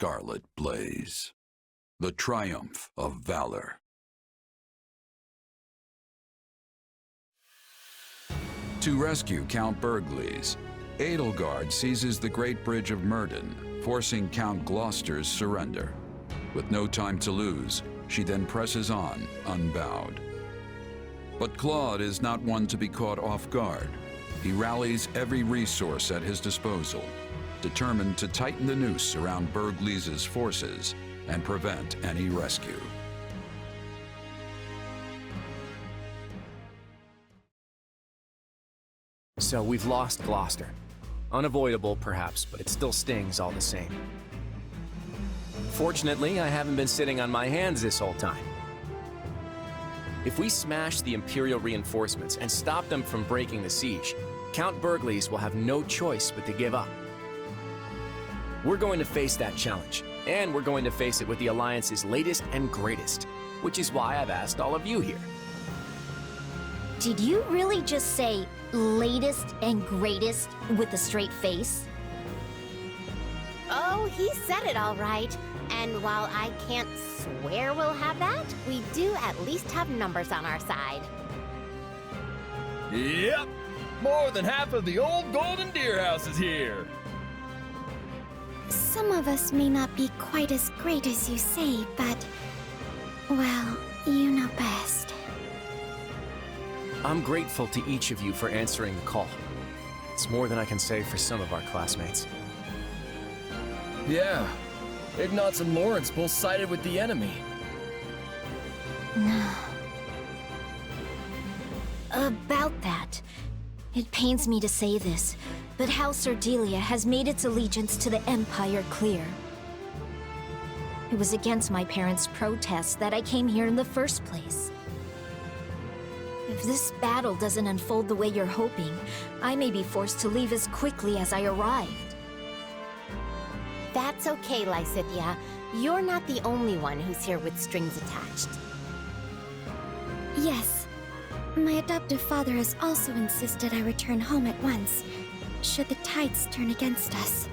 scarlet blaze. The triumph of valor. To rescue Count Blyeth, Edelgard seizes the Great Bridge of Myrddin, forcing Count Gloucester's surrender. With no time to lose, she then presses on, unbowed. But Claude is not one to be caught off guard. He rallies every resource at his disposal, determined to tighten the noose around Blyeth's forces and prevent any rescue. So we've lost Gloucester. Unavoidable, perhaps, but it still stings all the same. Fortunately, I haven't been sitting on my hands this whole time. If we smash the Imperial reinforcements and stop them from breaking the siege, Count Blyeth will have no choice but to give up. We're going to face that challenge, and we're going to face it with the Alliance's latest and greatest, which is why I've asked all of you here. Did you really just say latest and greatest with a straight face? Oh, he said it all right. And while I can't swear we'll have that, we do at least have numbers on our side. Yep! More than half of the old Golden Deer House is here! Some of us may not be quite as great as you say, but... well, you know best. I'm grateful to each of you for answering the call. It's more than I can say for some of our classmates. Yeah. Ignatz and Lawrence both sided with the enemy. About that. It pains me to say this, but House Ardelia has made its allegiance to the Empire clear. It was against my parents' protests that I came here in the first place. If this battle doesn't unfold the way you're hoping, I may be forced to leave as quickly as I arrived. That's okay, Lysithea. You're not the only one who's here with strings attached. Yes. My adoptive father has also insisted I return home at once, should the tides turn against us.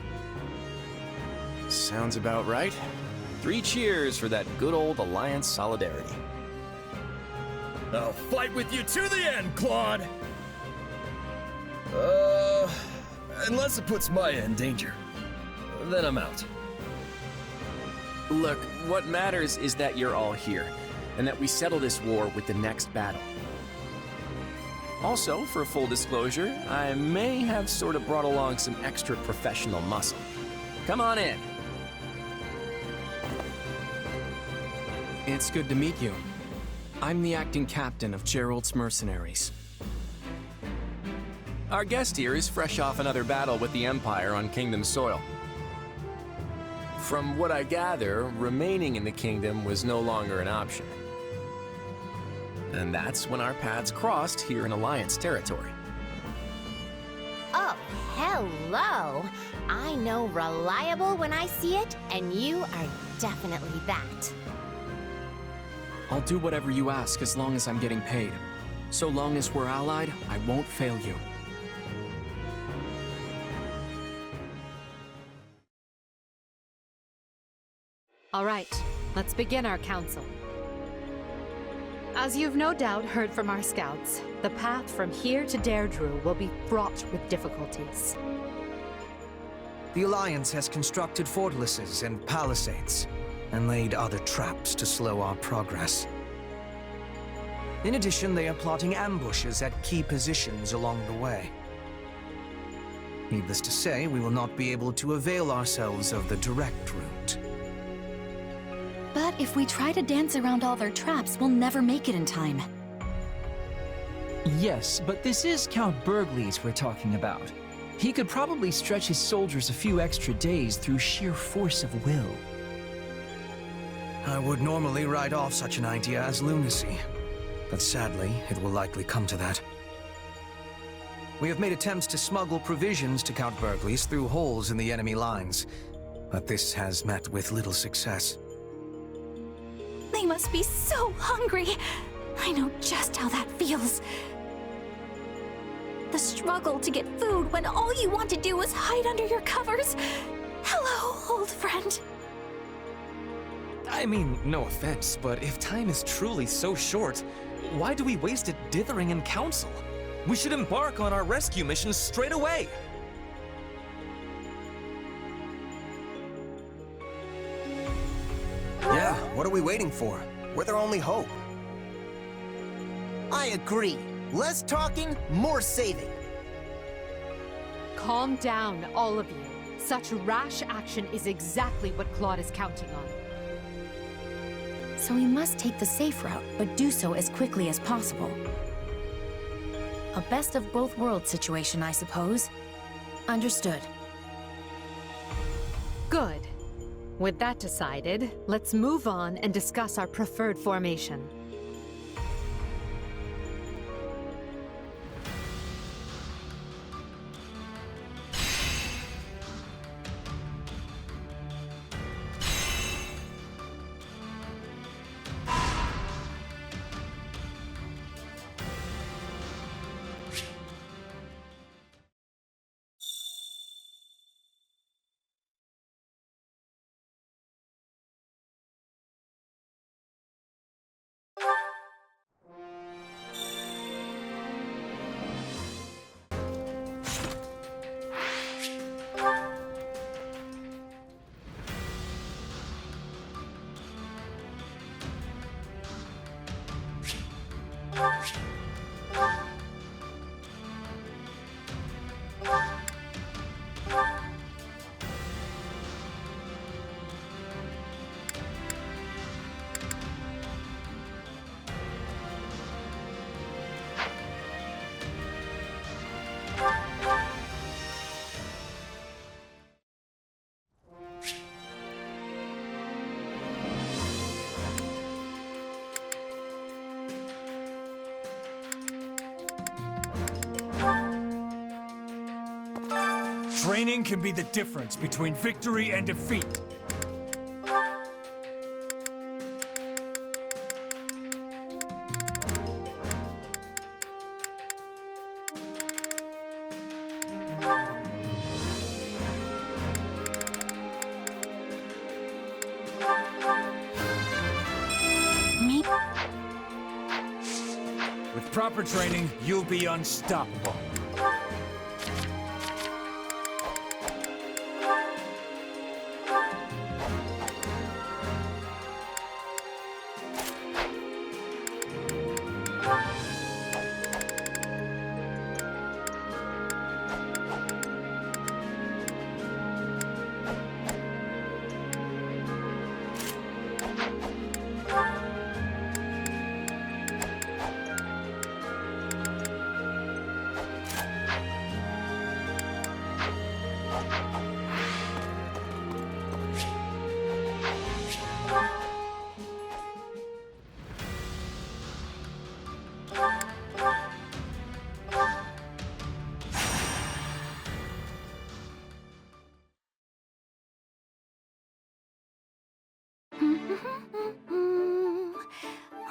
Sounds about right. 3 cheers for that good old Alliance solidarity. I'll fight with you to the end, Claude! Unless it puts Maya in danger. Then I'm out. Look, what matters is that you're all here, and that we settle this war with the next battle. Also, for full disclosure, I may have sort of brought along some extra professional muscle. Come on in. It's good to meet you. I'm the acting captain of Gerald's mercenaries. Our guest here is fresh off another battle with the Empire on Kingdom soil. From what I gather, remaining in the Kingdom was no longer an option. And that's when our paths crossed here in Alliance territory. Oh, hello! I know reliable when I see it, and you are definitely that. I'll do whatever you ask as long as I'm getting paid. So long as we're allied, I won't fail you. All right, let's begin our council. As you've no doubt heard from our scouts, the path from here to Deirdre will be fraught with difficulties. The Alliance has constructed fortresses and palisades, and laid other traps to slow our progress. In addition, they are plotting ambushes at key positions along the way. Needless to say, we will not be able to avail ourselves of the direct route. But if we try to dance around all their traps, we'll never make it in time. Yes, but this is Count Blyeth we're talking about. He could probably stretch his soldiers a few extra days through sheer force of will. I would normally write off such an idea as lunacy, but sadly, it will likely come to that. We have made attempts to smuggle provisions to Count Blyeth through holes in the enemy lines, but this has met with little success. They must be so hungry. I know just how that feels. The struggle to get food when all you want to do is hide under your covers. Hello, old friend. I mean, no offense, but if time is truly so short, why do we waste it dithering in council? We should embark on our rescue mission straight away! Yeah, what are we waiting for? We're their only hope. I agree. Less talking, more saving. Calm down, all of you. Such rash action is exactly what Claude is counting on. So we must take the safe route, but do so as quickly as possible. A best of both worlds situation, I suppose. Understood. Good. With that decided, let's move on and discuss our preferred formation. Training can be the difference between victory and defeat. With proper training, you'll be unstoppable.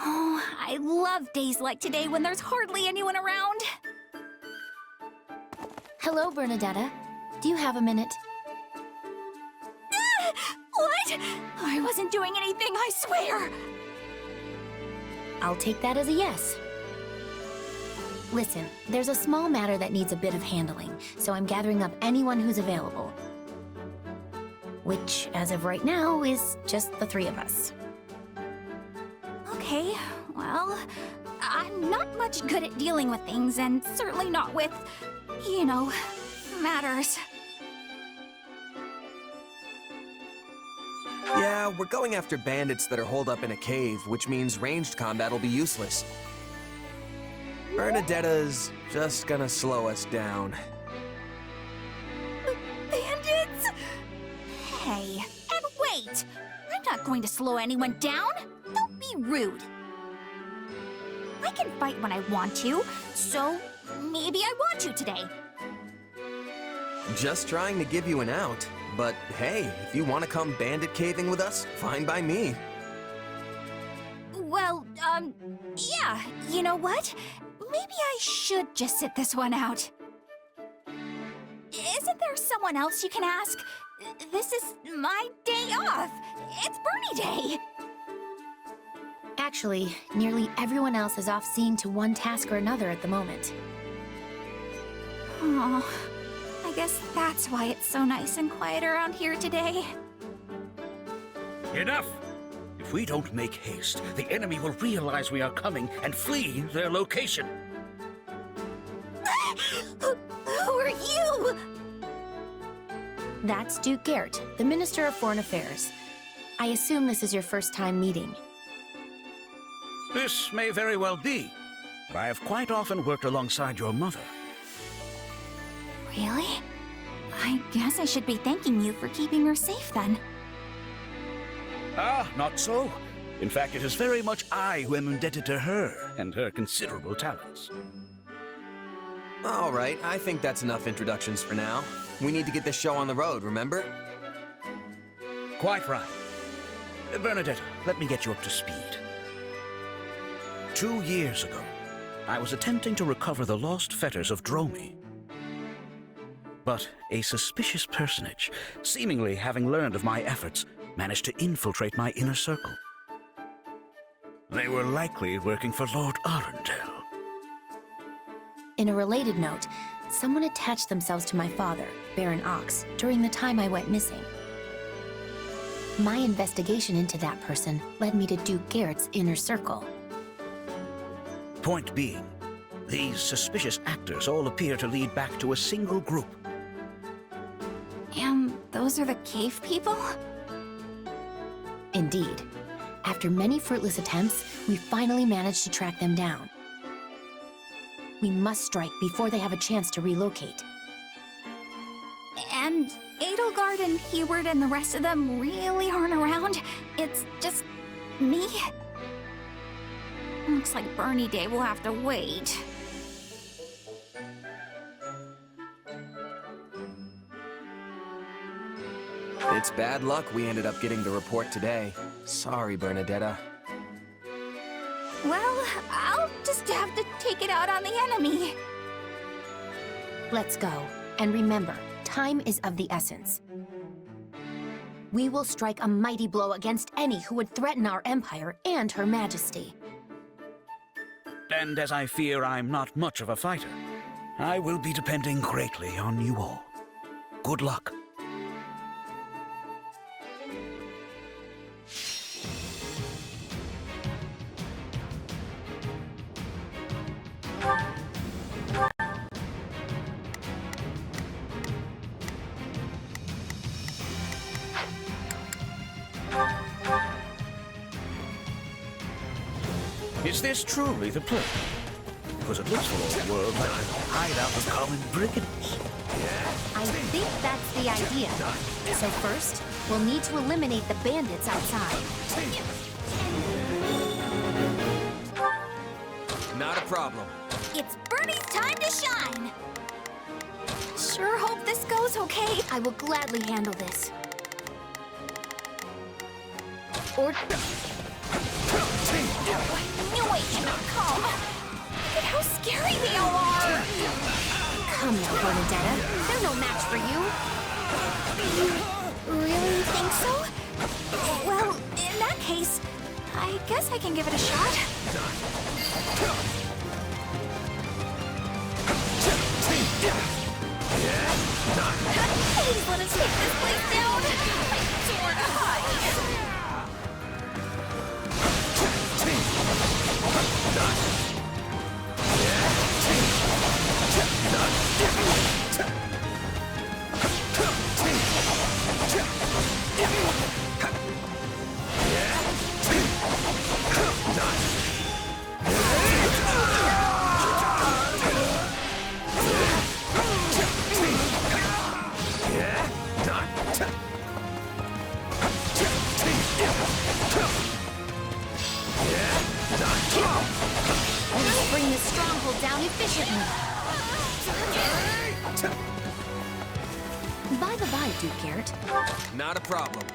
Oh, I love days like today when there's hardly anyone around. Hello, Bernadetta. Do you have a minute? What? I wasn't doing anything, I swear! I'll take that as a yes. Listen, there's a small matter that needs a bit of handling, so I'm gathering up anyone who's available. Which, as of right now, is just the three of us. Okay, well, I'm not much good at dealing with things, and certainly not with, you know, matters. Yeah, we're going after bandits that are holed up in a cave, which means ranged combat will be useless. Bernadetta's just gonna slow us down. Bandits? Hey, and wait! I'm not going to slow anyone down! Don't be rude. I can fight when I want to, so maybe I want to today. Just trying to give you an out. But hey, if you want to come bandit caving with us, fine by me. Well, yeah, you know what? Maybe I should just sit this one out. Isn't there someone else you can ask? This is my day off. It's Bernie Day. Actually, nearly everyone else is off seeing to one task or another at the moment. Oh, I guess that's why it's so nice and quiet around here today. Enough! If we don't make haste, the enemy will realize we are coming and flee their location. Who are you? That's Duke Garrett, the Minister of Foreign Affairs. I assume this is your first time meeting. This may very well be, but I have quite often worked alongside your mother. Really? I guess I should be thanking you for keeping her safe then. Ah, not so. In fact, it is very much I who am indebted to her and her considerable talents. All right, I think that's enough introductions for now. We need to get this show on the road, remember? Quite right. Bernadette, let me get you up to speed. 2 years ago, I was attempting to recover the lost fetters of Dromi. But a suspicious personage, seemingly having learned of my efforts, managed to infiltrate my inner circle. They were likely working for Lord Arundel. In a related note, someone attached themselves to my father, Baron Ox, during the time I went missing. My investigation into that person led me to Duke Garrett's inner circle. Point being, these suspicious actors all appear to lead back to a single group. And those are the cave people? Indeed. After many fruitless attempts, we finally managed to track them down. We must strike before they have a chance to relocate. And Edelgard and Heward and the rest of them really aren't around? It's just me? Looks like Bernie Day will have to wait. It's bad luck we ended up getting the report today. Sorry, Bernadetta. Well, I'll just have to take it out on the enemy. Let's go. And remember, time is of the essence. We will strike a mighty blow against any who would threaten our empire and Her Majesty. And as I fear I'm not much of a fighter, I will be depending greatly on you all. Good luck. Is this truly the place? Because it looks for all the world like a hideout of common brigands. I think that's the idea. So first, we'll need to eliminate the bandits outside. Not a problem. It's Bernie's time to shine! Sure hope this goes okay. I will gladly handle this. Or... I knew I should not come! Look at how scary they all are! Come now, Bernadetta. They're no match for you. You really think so? Well, in that case, I guess I can give it a shot. Please let us take this place down! I dare to hide! Let's bring this stronghold down efficiently. By the by, Duke Garrett. Not a problem.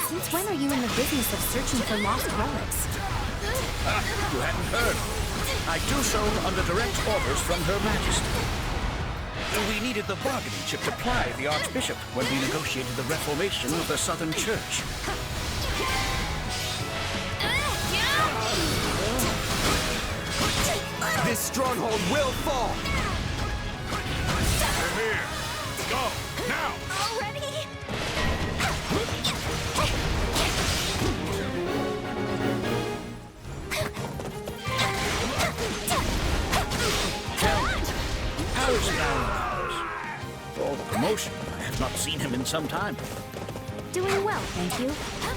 Since when are you in the business of searching for lost relics? You hadn't heard. I do so under direct orders from Her Majesty. We needed the bargaining chip to ply the Archbishop when we negotiated the reformation of the Southern Church. This stronghold will fall! We're here. Go, now! Already? How's Baron? For all the promotion, I have not seen him in some time. Doing well, thank you.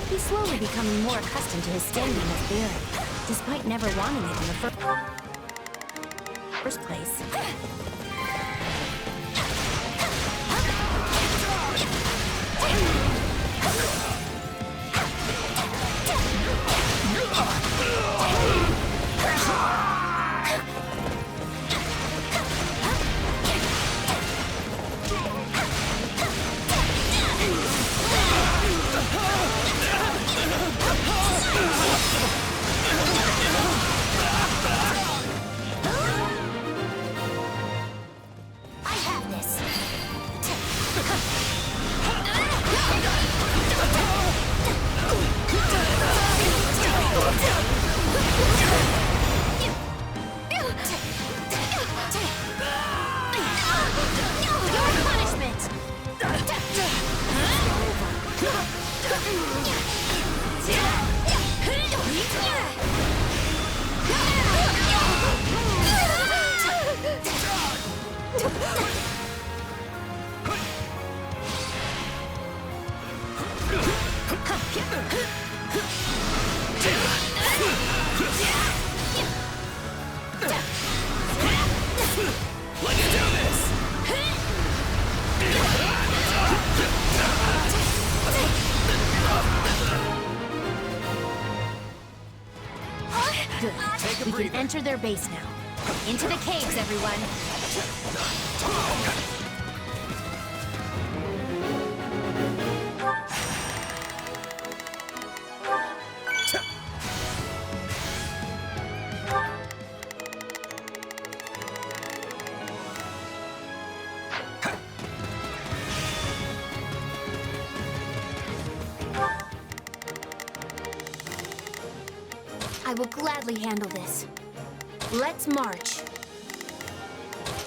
He's slowly becoming more accustomed to his standing as Baron, despite never wanting it in the first place. Good. We can enter their base now. Into the caves, everyone! I will gladly handle this. Let's march.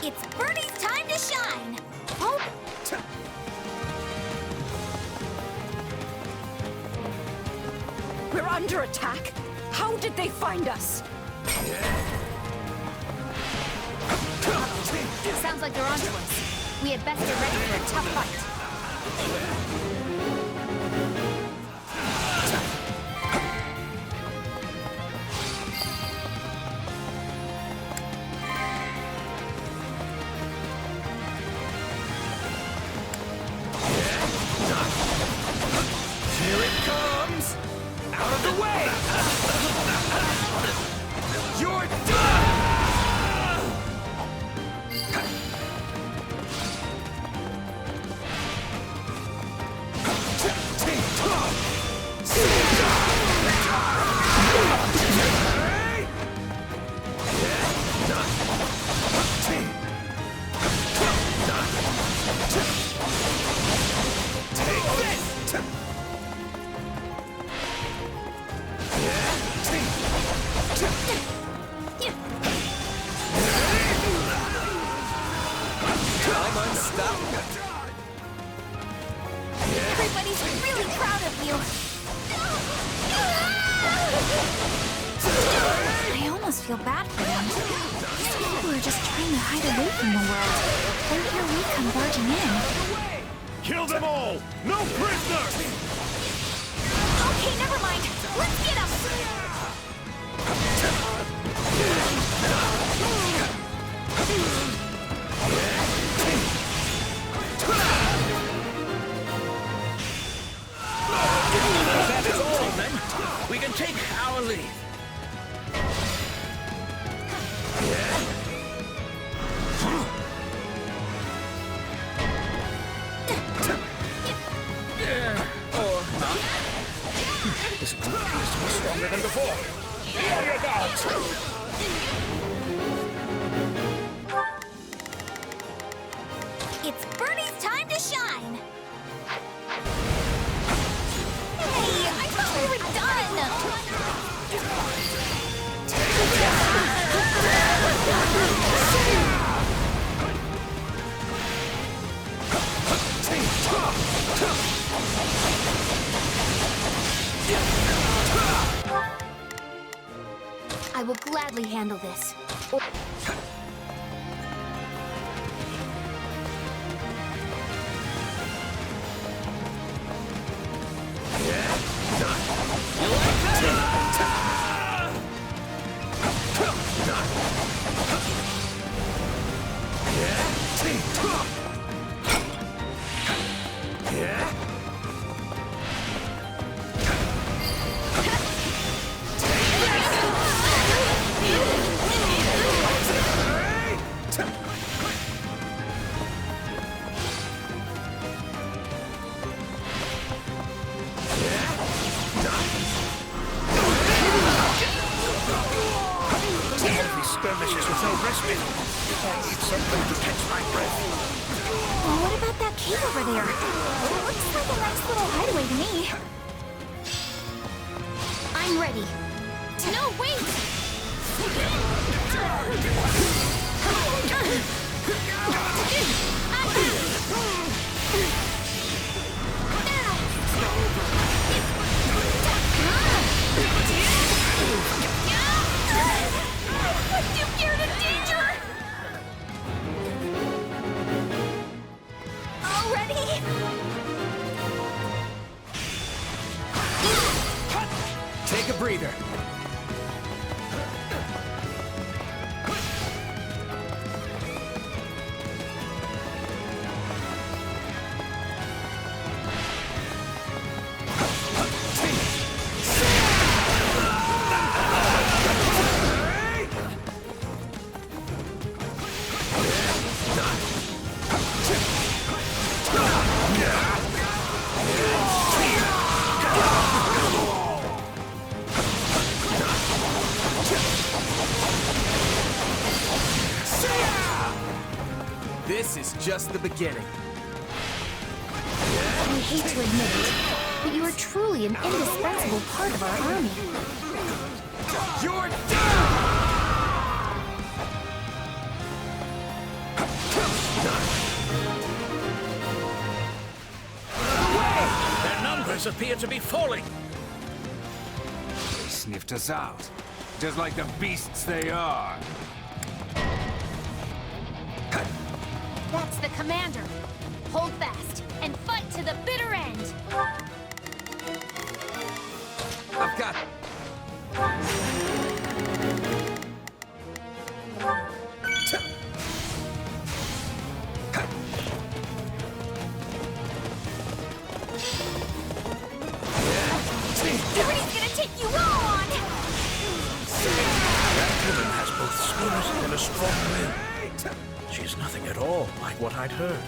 It's Birdie's time to shine! Oh! We're under attack? How did they find us? Sounds like they're onto us. We had best get ready for a tough fight. Here it comes! Out of the way! You're done! Everybody's really proud of you. I almost feel bad for them. These people are just trying to hide away from the world. Then here we come barging in. Kill them all! No prisoners! Okay, never mind. Let's get them! That is all, then. We can take our leave. Or not. This one appears to be stronger than before. Warrior gods! I will gladly handle this. Skirmishes with no respite. I need something to catch my breath. Oh, what about that cave over there? Looks like a nice little hideaway to me. I'm ready. No, wait! Put you here to danger! Already? Take a breather. This is just the beginning. I hate to admit it, but you are truly an indispensable part of our army. You're done! Their numbers appear to be falling. They sniffed us out, just like the beasts they are. That's the commander. Hold fast and fight to the bitter end. I've got it. Everybody's gonna take you all on! That woman has both spirit and a strong will. She's nothing at all like what I'd heard.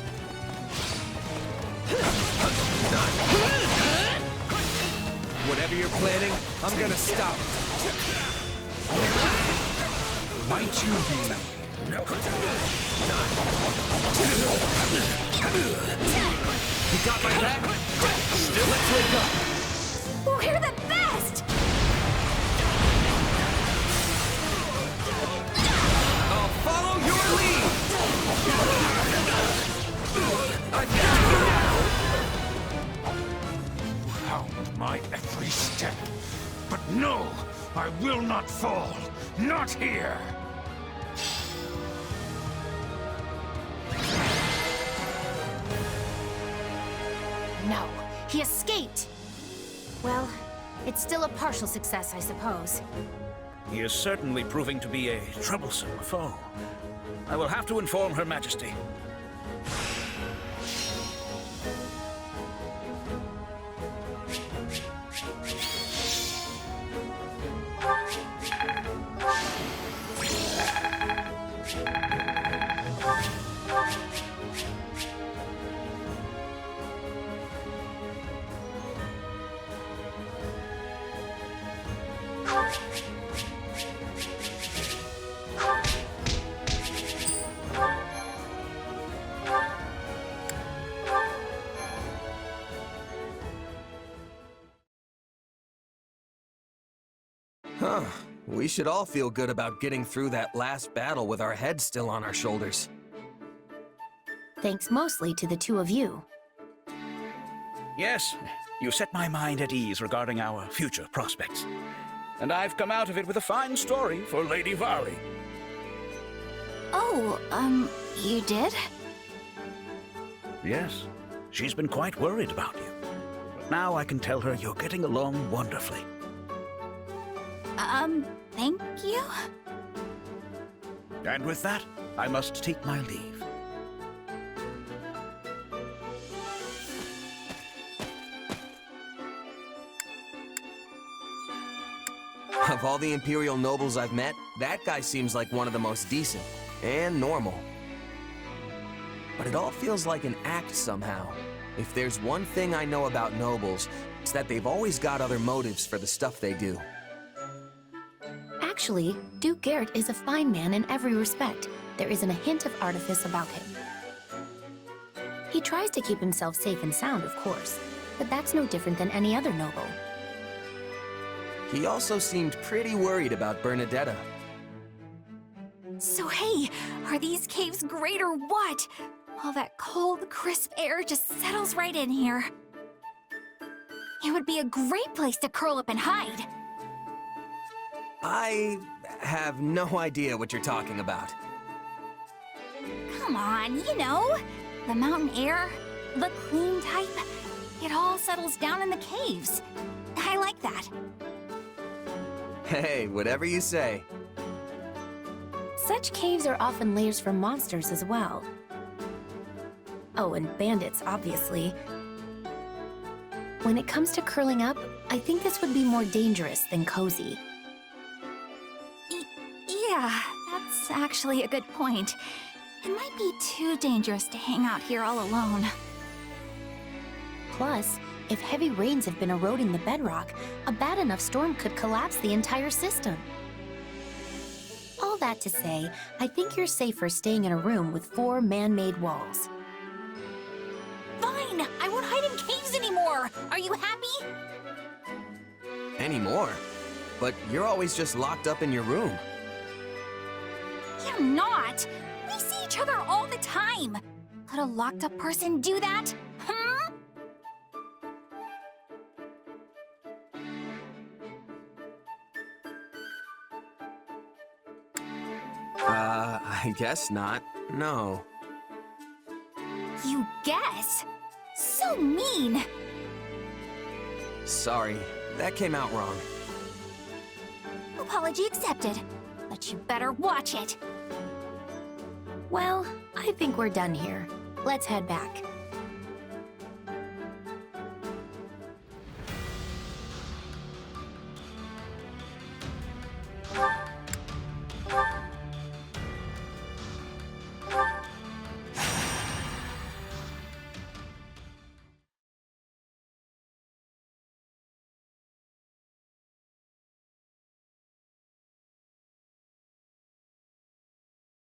Whatever you're planning, I'm gonna stop it. Might you be? You got my back? Still, let's wake up. We're the best! I'll follow your lead! Hound my every step. But no, I will not fall. Not here. No, he escaped. Well, it's still a partial success, I suppose. He is certainly proving to be a troublesome foe. I will have to inform Her Majesty. Huh. We should all feel good about getting through that last battle with our heads still on our shoulders. Thanks mostly to the two of you. Yes, you set my mind at ease regarding our future prospects. and I've come out of it with a fine story for Lady Vari. Oh, you did? Yes, she's been quite worried about you. But now I can tell her you're getting along wonderfully. Thank you? And with that, I must take my leave. Of all the Imperial nobles I've met, that guy seems like one of the most decent and normal. But it all feels like an act somehow. If there's one thing I know about nobles, it's that they've always got other motives for the stuff they do. Actually, Duke Garrett is a fine man in every respect. There isn't a hint of artifice about him. He tries to keep himself safe and sound, of course, but that's no different than any other noble. He also seemed pretty worried about Bernadetta. So hey, are these caves great or what? All that cold, crisp air just settles right in here. It would be a great place to curl up and hide. I have no idea what you're talking about. Come on, you know. The mountain air, the clean type, it all settles down in the caves. I like that. Hey, whatever you say. Such caves are often lairs for monsters as well. Oh, and bandits, obviously. When it comes to curling up, I think this would be more dangerous than cozy. Yeah, that's actually a good point. It might be too dangerous to hang out here all alone. Plus, if heavy rains have been eroding the bedrock, a bad enough storm could collapse the entire system. All that to say, I think you're safer staying in a room with 4 man-made walls. Fine! I won't hide in caves anymore! Are you happy? Anymore? But you're always just locked up in your room. You're not! We see each other all the time! Could a locked-up person do that? Hmm? I guess not. No. You guess? So mean! Sorry, that came out wrong. Apology accepted. But you better watch it. Well, I think we're done here. Let's head back.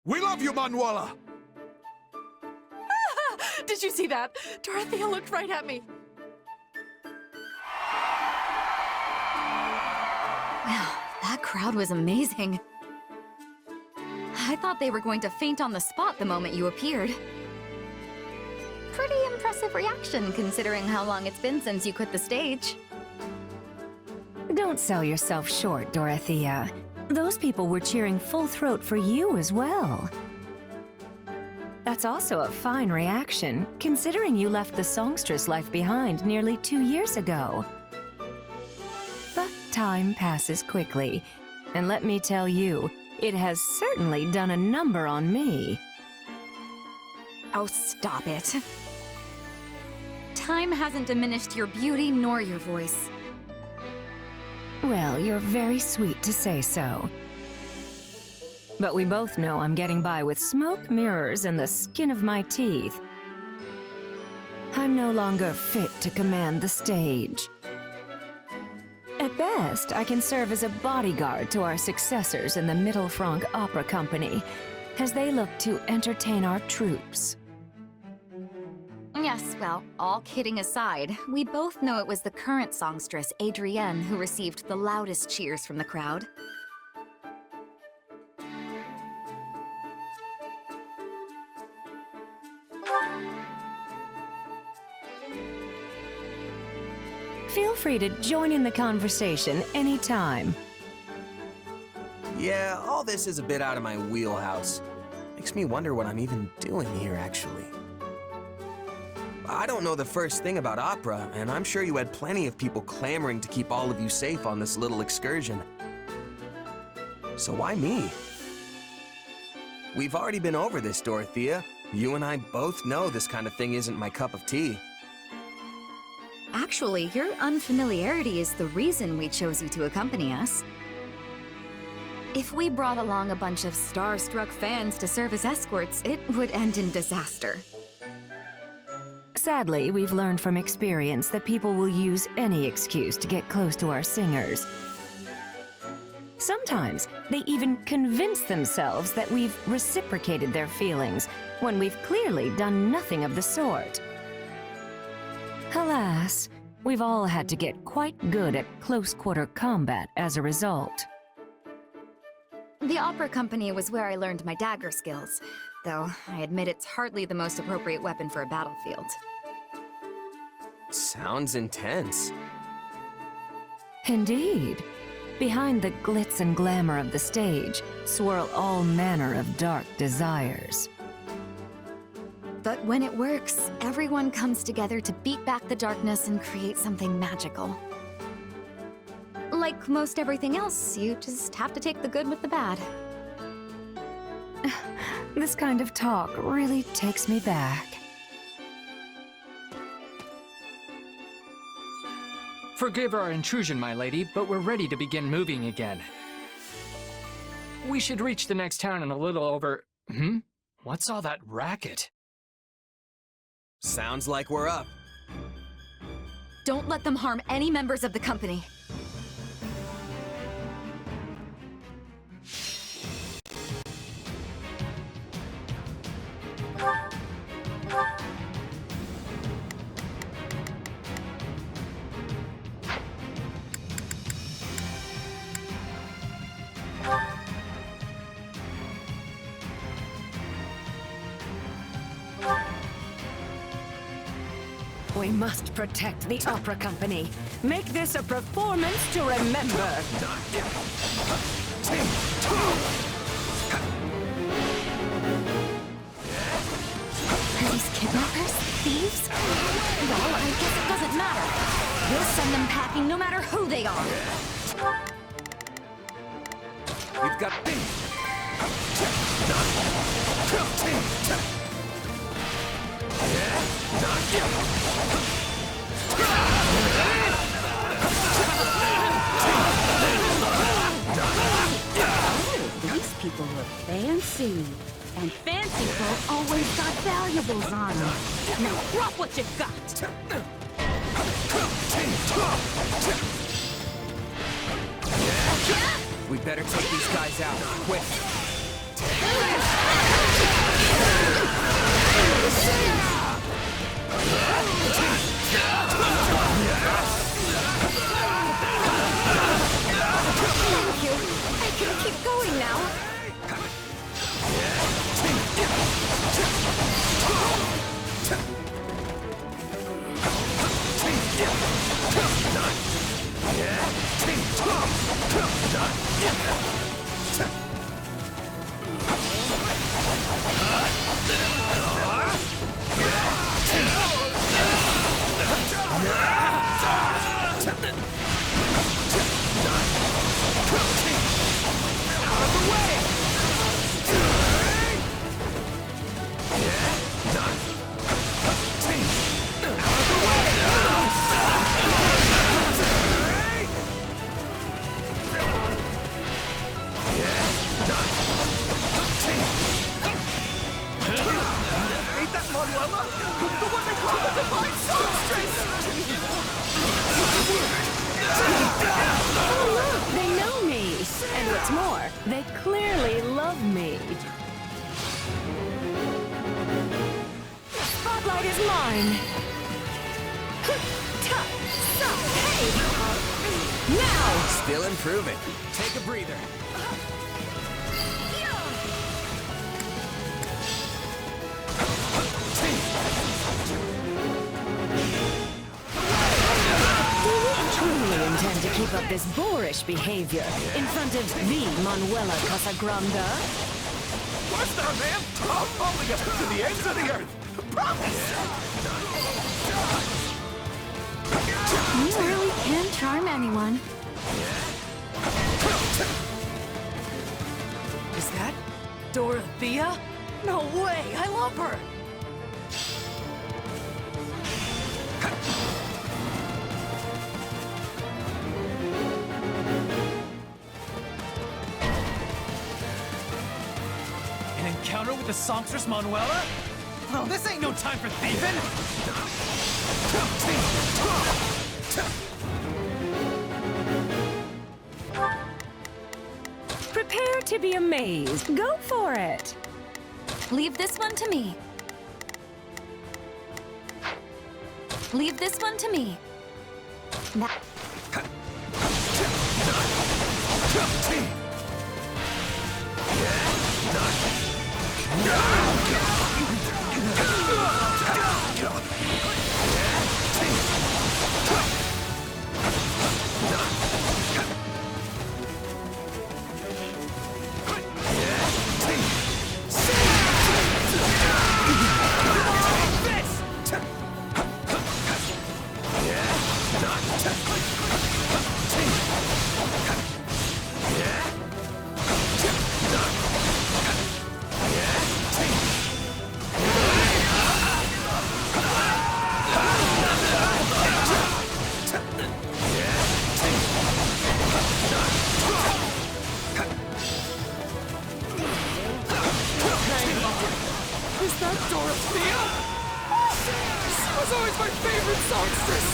We love you, Manuela! Did you see that? Dorothea looked right at me. Wow, that crowd was amazing. I thought they were going to faint on the spot the moment you appeared. Pretty impressive reaction, considering how long it's been since you quit the stage. Don't sell yourself short, Dorothea. Those people were cheering full throat for you as well. That's also a fine reaction, considering you left the songstress life behind nearly 2 years ago. But time passes quickly, and let me tell you, it has certainly done a number on me. Oh, stop it. Time hasn't diminished your beauty nor your voice. Well, you're very sweet to say so. But we both know I'm getting by with smoke, mirrors, and the skin of my teeth. I'm no longer fit to command the stage. At best, I can serve as a bodyguard to our successors in the Mittelfranc Opera Company, as they look to entertain our troops. Yes, well, all kidding aside, we both know it was the current songstress, Adrienne, who received the loudest cheers from the crowd. Feel free to join in the conversation anytime. Yeah, all this is a bit out of my wheelhouse. Makes me wonder what I'm even doing here, actually. I don't know the first thing about opera, and I'm sure you had plenty of people clamoring to keep all of you safe on this little excursion. So why me? We've already been over this, Dorothea. You and I both know this kind of thing isn't my cup of tea. Actually, your unfamiliarity is the reason we chose you to accompany us. If we brought along a bunch of starstruck fans to serve as escorts, it would end in disaster. Sadly, we've learned from experience that people will use any excuse to get close to our singers. Sometimes, they even convince themselves that we've reciprocated their feelings, when we've clearly done nothing of the sort. Alas, we've all had to get quite good at close-quarter combat as a result. The opera company was where I learned my dagger skills, though I admit it's hardly the most appropriate weapon for a battlefield. Sounds intense. Indeed. Behind the glitz and glamour of the stage swirl all manner of dark desires. But when it works, everyone comes together to beat back the darkness and create something magical. Like most everything else, you just have to take the good with the bad. This kind of talk really takes me back. Forgive our intrusion, my lady, but we're ready to begin moving again. We should reach the next town in a little over... What's all that racket? Sounds like we're up. Don't let them harm any members of the company. We must protect the opera company. Make this a performance to remember. Are these kidnappers? Thieves? Well, I guess it doesn't matter. We'll send them packing no matter who they are. We've got... These people look fancy. And fancy folk always got valuables on them. Now drop what you got! We better take these guys out, quick. Thank you. I can keep going now. They clearly love me. The spotlight is mine. Now! Still improving. Take a breather. Do you truly intend to keep up this boorish behavior in front of the Manuela Casagrande? What's that, man? I'll follow you to the ends of the earth. Promise! You really can charm anyone. Is that Dorothea? No way! I love her! An encounter with the songstress Manuela? Oh, this ain't no time for thieving! Prepare to be amazed. Go for it. Leave this one to me. Leave this one to me. Is that Dorothea? She was always my favorite songstress!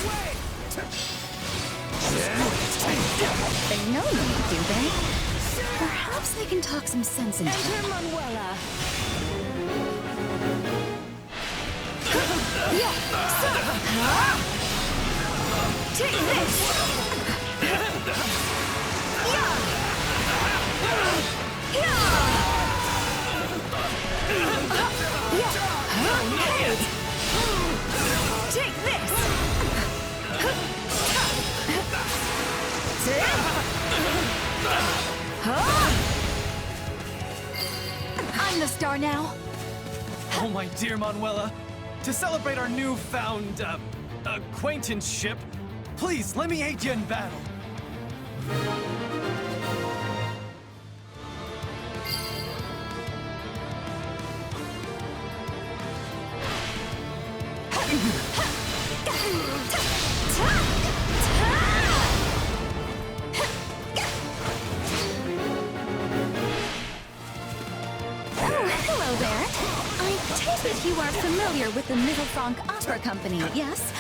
They know me, do they? Perhaps they can talk some sense into Enter her. Manuela. Take this! Take this! I'm the star now. Oh, my dear Manuela, to celebrate our newfound, acquaintanceship, please let me aid you in battle. Hello there. I take it you are familiar with the Middle Franc Opera Company, yes?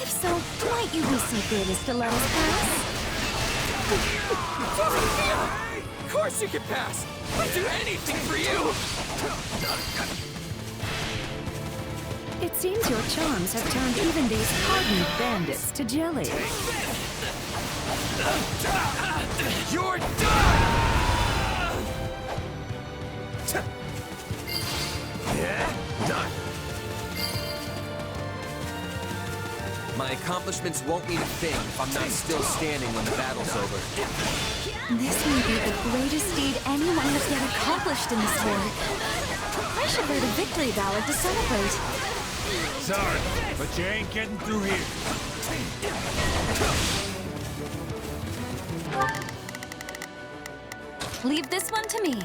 If so, might you be so good as to let us pass? Of course you can pass! I'd do anything for you! It seems your charms have turned even these hardened bandits to jelly. You're done! My accomplishments won't mean a thing if I'm not still standing when the battle's over. This may be the greatest deed anyone has yet accomplished in this war. I should write a victory ballad to celebrate. Sorry, but you ain't getting through here. Leave this one to me.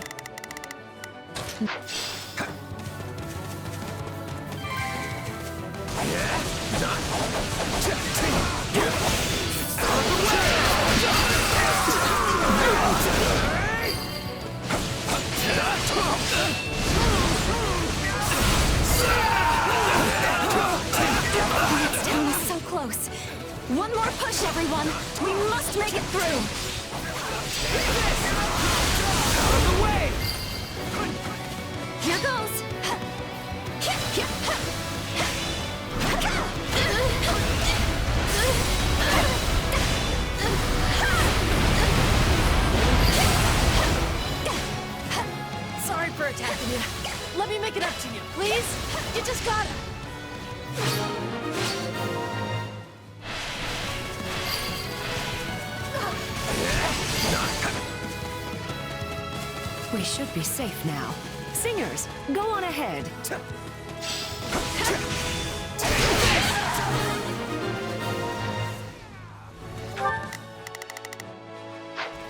This town is so close. One more push, everyone. We must make it through. Out of the way! Here goes. Sorry for attacking you. Let me make it up to you, please? You just gotta. We should be safe now. Singers, go on ahead.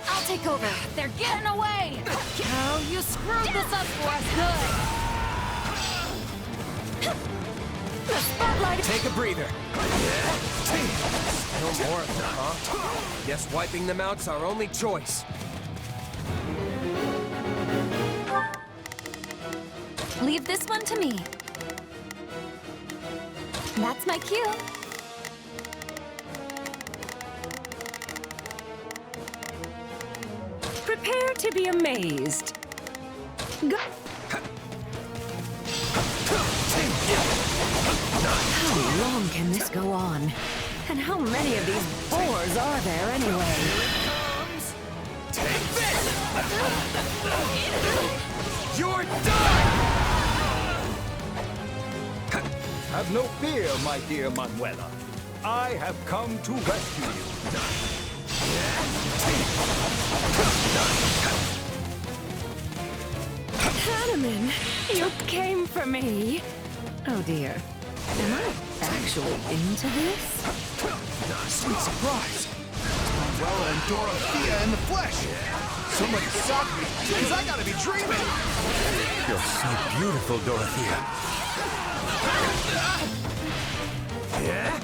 I'll take over. They're getting away! Oh, you screwed this up for us good! The spotlight! Take a breather. No more of them, huh? Guess wiping them out's our only choice. Leave this one to me. That's my cue. Prepare to be amazed. Go. How long can this go on? And how many of these boars are there anyway? Take this! You're done! Have no fear, my dear Manuela. I have come to rescue you. Hanneman, you came for me. Oh dear. Am I actually into this? Sweet surprise! Manuela and Dorothea in the flesh! Somebody sock me, because I gotta be dreaming! You're so beautiful, Dorothea. Yeah?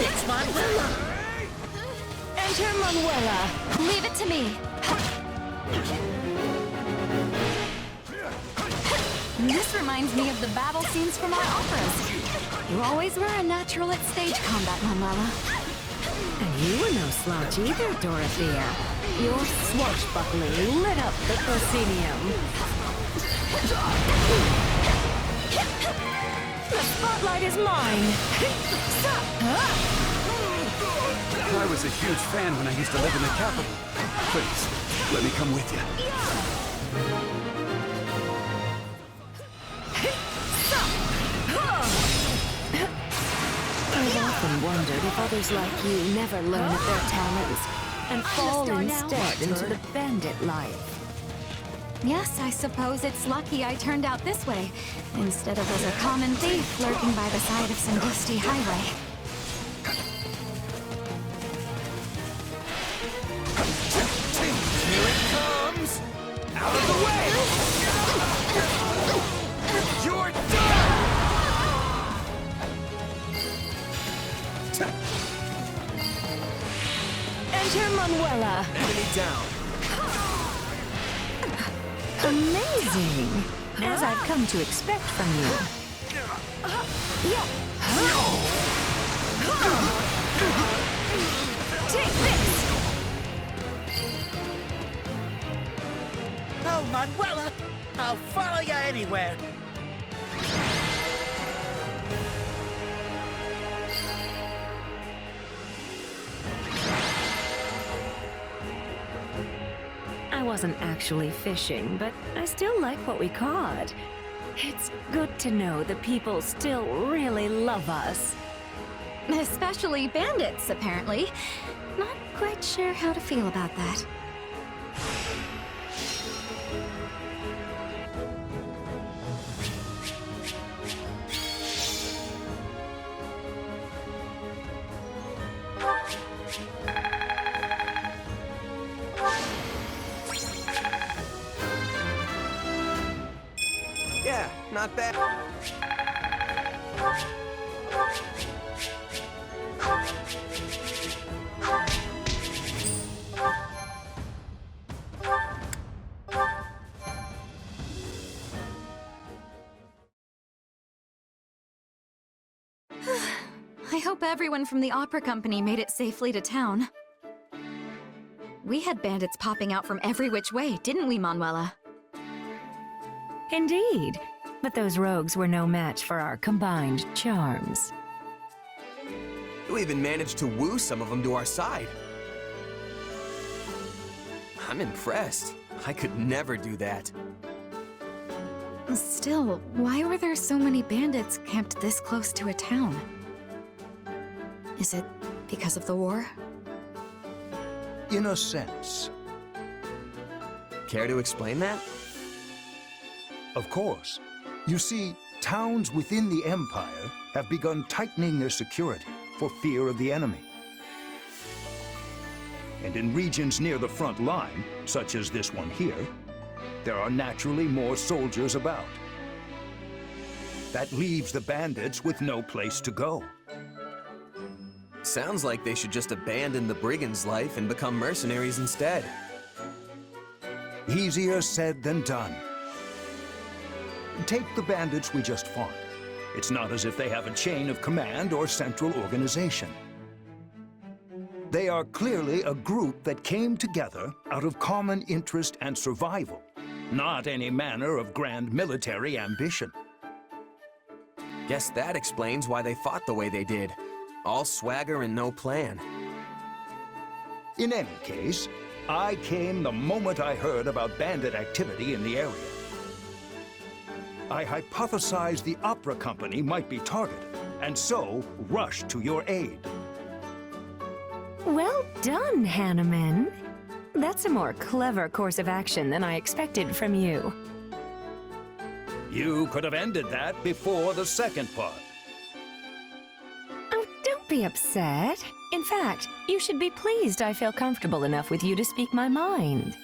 It's Manuela! Enter Manuela. Leave it to me. This reminds me of the battle scenes from our operas. You always were a natural at stage combat, Manuela. And you were no slouch either, Dorothea. Your swashbuckling lit up the proscenium. The spotlight is mine. I was a huge fan when I used to live in the capital. Please, let me come with you. I've often wondered if others like you never learn of their talents and fall instead into the bandit life. Yes, I suppose it's lucky I turned out this way, instead of as a common thief lurking by the side of some dusty highway. Here it comes! Out of the way! You're done! Enter Manuela. Enemy down. Amazing, as I've come to expect from you. Take this! Oh, Manuela! I'll follow you anywhere! I wasn't actually fishing, but I still like what we caught. It's good to know the people still really love us. Especially bandits, apparently. Not quite sure how to feel about that. Yeah, not bad. I hope everyone from the opera company made it safely to town. We had bandits popping out from every which way, didn't we, Manuela? Indeed, but those rogues were no match for our combined charms. You even managed to woo some of them to our side. I'm impressed. I could never do that. Still, why were there so many bandits camped this close to a town? Is it because of the war? in a sense. Care to explain that? Of course. You see, towns within the Empire have begun tightening their security for fear of the enemy. And in regions near the front line, such as this one here, there are naturally more soldiers about. That leaves the bandits with no place to go. Sounds like they should just abandon the brigand's life and become mercenaries instead. Easier said than done. Take the bandits we just fought. It's not as if they have a chain of command or central organization. They are clearly a group that came together out of common interest and survival, not any manner of grand military ambition. Guess that explains why they fought the way they did. All swagger and no plan. In any case, I came the moment I heard about bandit activity in the area. I hypothesized the opera company might be targeted, and so rushed to your aid. Well done, Hanneman. That's a more clever course of action than I expected from you. You could have ended that before the second part. Oh, don't be upset. In fact, you should be pleased I feel comfortable enough with you to speak my mind.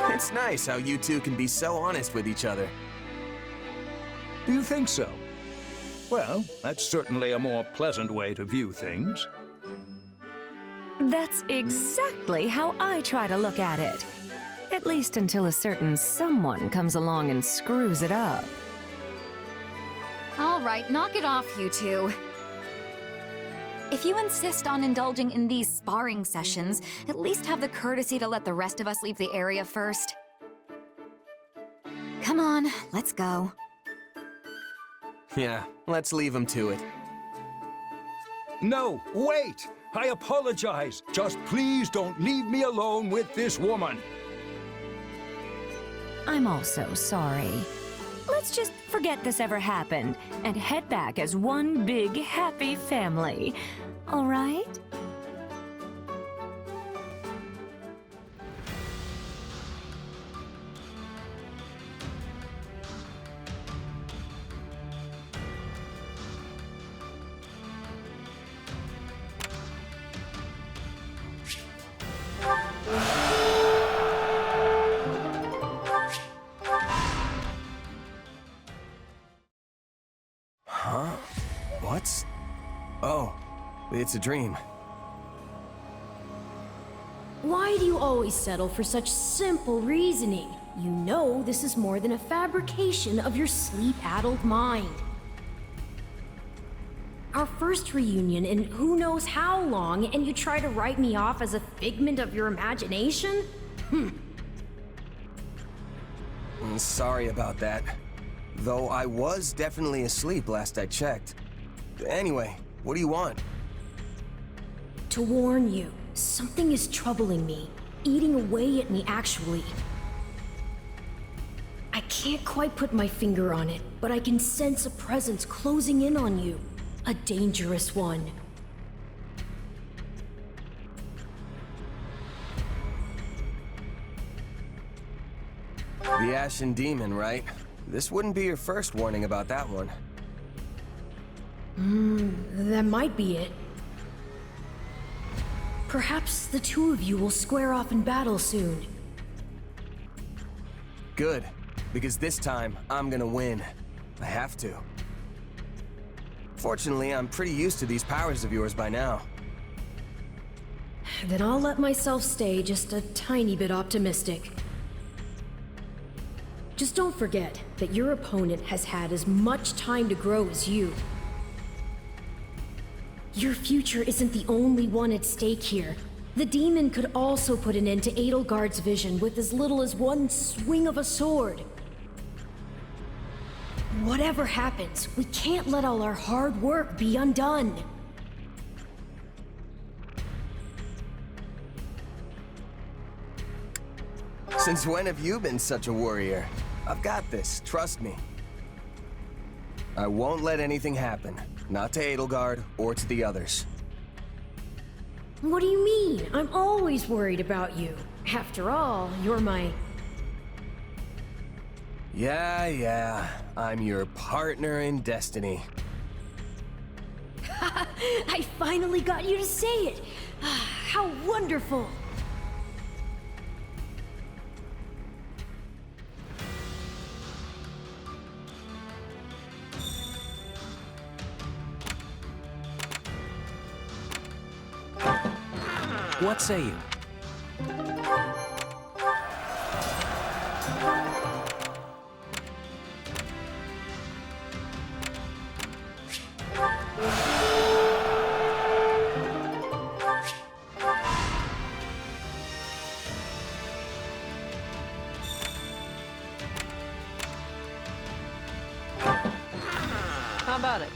It's nice how you two can be so honest with each other. Do you think so? Well, that's certainly a more pleasant way to view things. That's exactly how I try to look at it. At least until a certain someone comes along and screws it up. All right, knock it off, you two. If you insist on indulging in these sparring sessions, at least have the courtesy to let the rest of us leave the area first. Come on, let's go. Yeah, let's leave them to it. No, wait! I apologize. Just please don't leave me alone with this woman. I'm also sorry. Let's just forget this ever happened and head back as one big happy family. All right? Huh? What's... Oh, it's a dream. Why do you always settle for such simple reasoning? You know this is more than a fabrication of your sleep-addled mind. Our first reunion in who knows how long, and you try to write me off as a figment of your imagination? Sorry about that. Though I was definitely asleep last I checked. Anyway, what do you want? To warn you, something is troubling me, eating away at me actually. I can't quite put my finger on it, but I can sense a presence closing in on you. A dangerous one. The Ashen Demon, right? This wouldn't be your first warning about that one. That might be it. Perhaps the two of you will square off in battle soon. Good, because this time, I'm gonna win. I have to. Fortunately, I'm pretty used to these powers of yours by now. Then I'll let myself stay just a tiny bit optimistic. Just don't forget that your opponent has had as much time to grow as you. Your future isn't the only one at stake here. The demon could also put an end to Edelgard's vision with as little as one swing of a sword. Whatever happens, we can't let all our hard work be undone. Since when have you been such a warrior? I've got this, trust me. I won't let anything happen. Not to Edelgard or to the others. What do you mean? I'm always worried about you. After all, you're my... Yeah, I'm your partner in destiny. I finally got you to say it! How wonderful! What say you? How about it?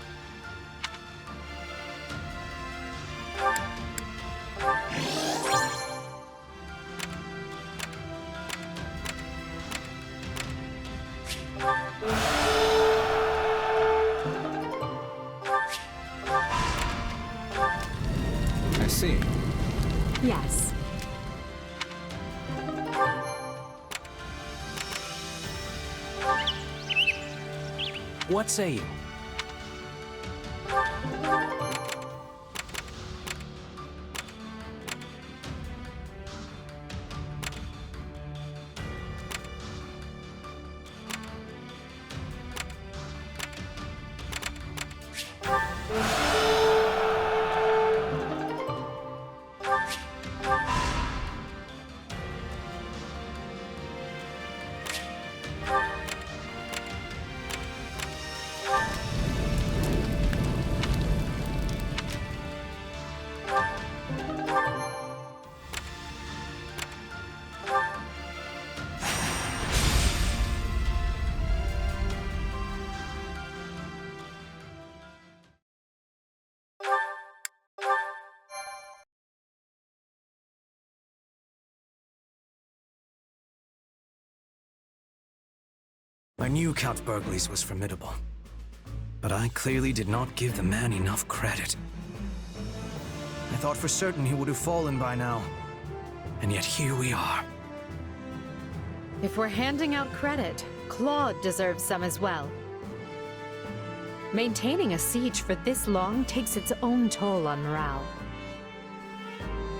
I see. Yes. What say you? I knew Count Burgles was formidable, but I clearly did not give the man enough credit. I thought for certain he would have fallen by now, and yet here we are. If we're handing out credit, Claude deserves some as well. Maintaining a siege for this long takes its own toll on morale.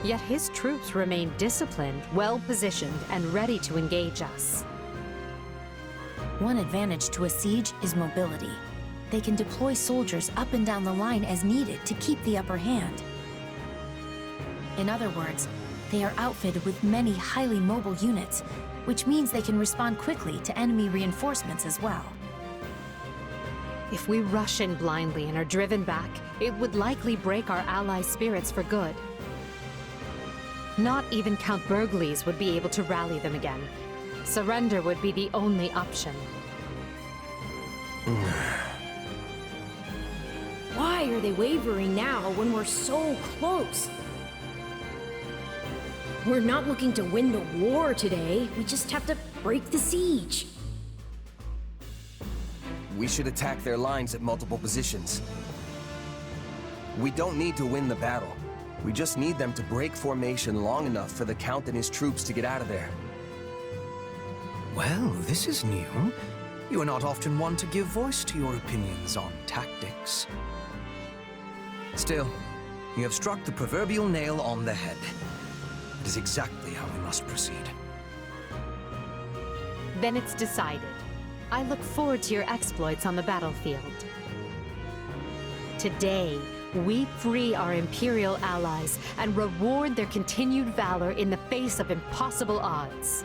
Yet his troops remain disciplined, well-positioned, and ready to engage us. One advantage to a siege is mobility. They can deploy soldiers up and down the line as needed to keep the upper hand. In other words, they are outfitted with many highly mobile units, which means they can respond quickly to enemy reinforcements as well. If we rush in blindly and are driven back, it would likely break our allies' spirits for good. Not even Count Burgles would be able to rally them again. Surrender would be the only option. Why are they wavering now when we're so close? We're not looking to win the war today. We just have to break the siege. We should attack their lines at multiple positions. We don't need to win the battle. We just need them to break formation long enough for the Count and his troops to get out of there. Well, this is new. You are not often one to give voice to your opinions on tactics. Still, you have struck the proverbial nail on the head. It is exactly how we must proceed. Then it's decided. I look forward to your exploits on the battlefield. Today, we free our Imperial allies and reward their continued valor in the face of impossible odds.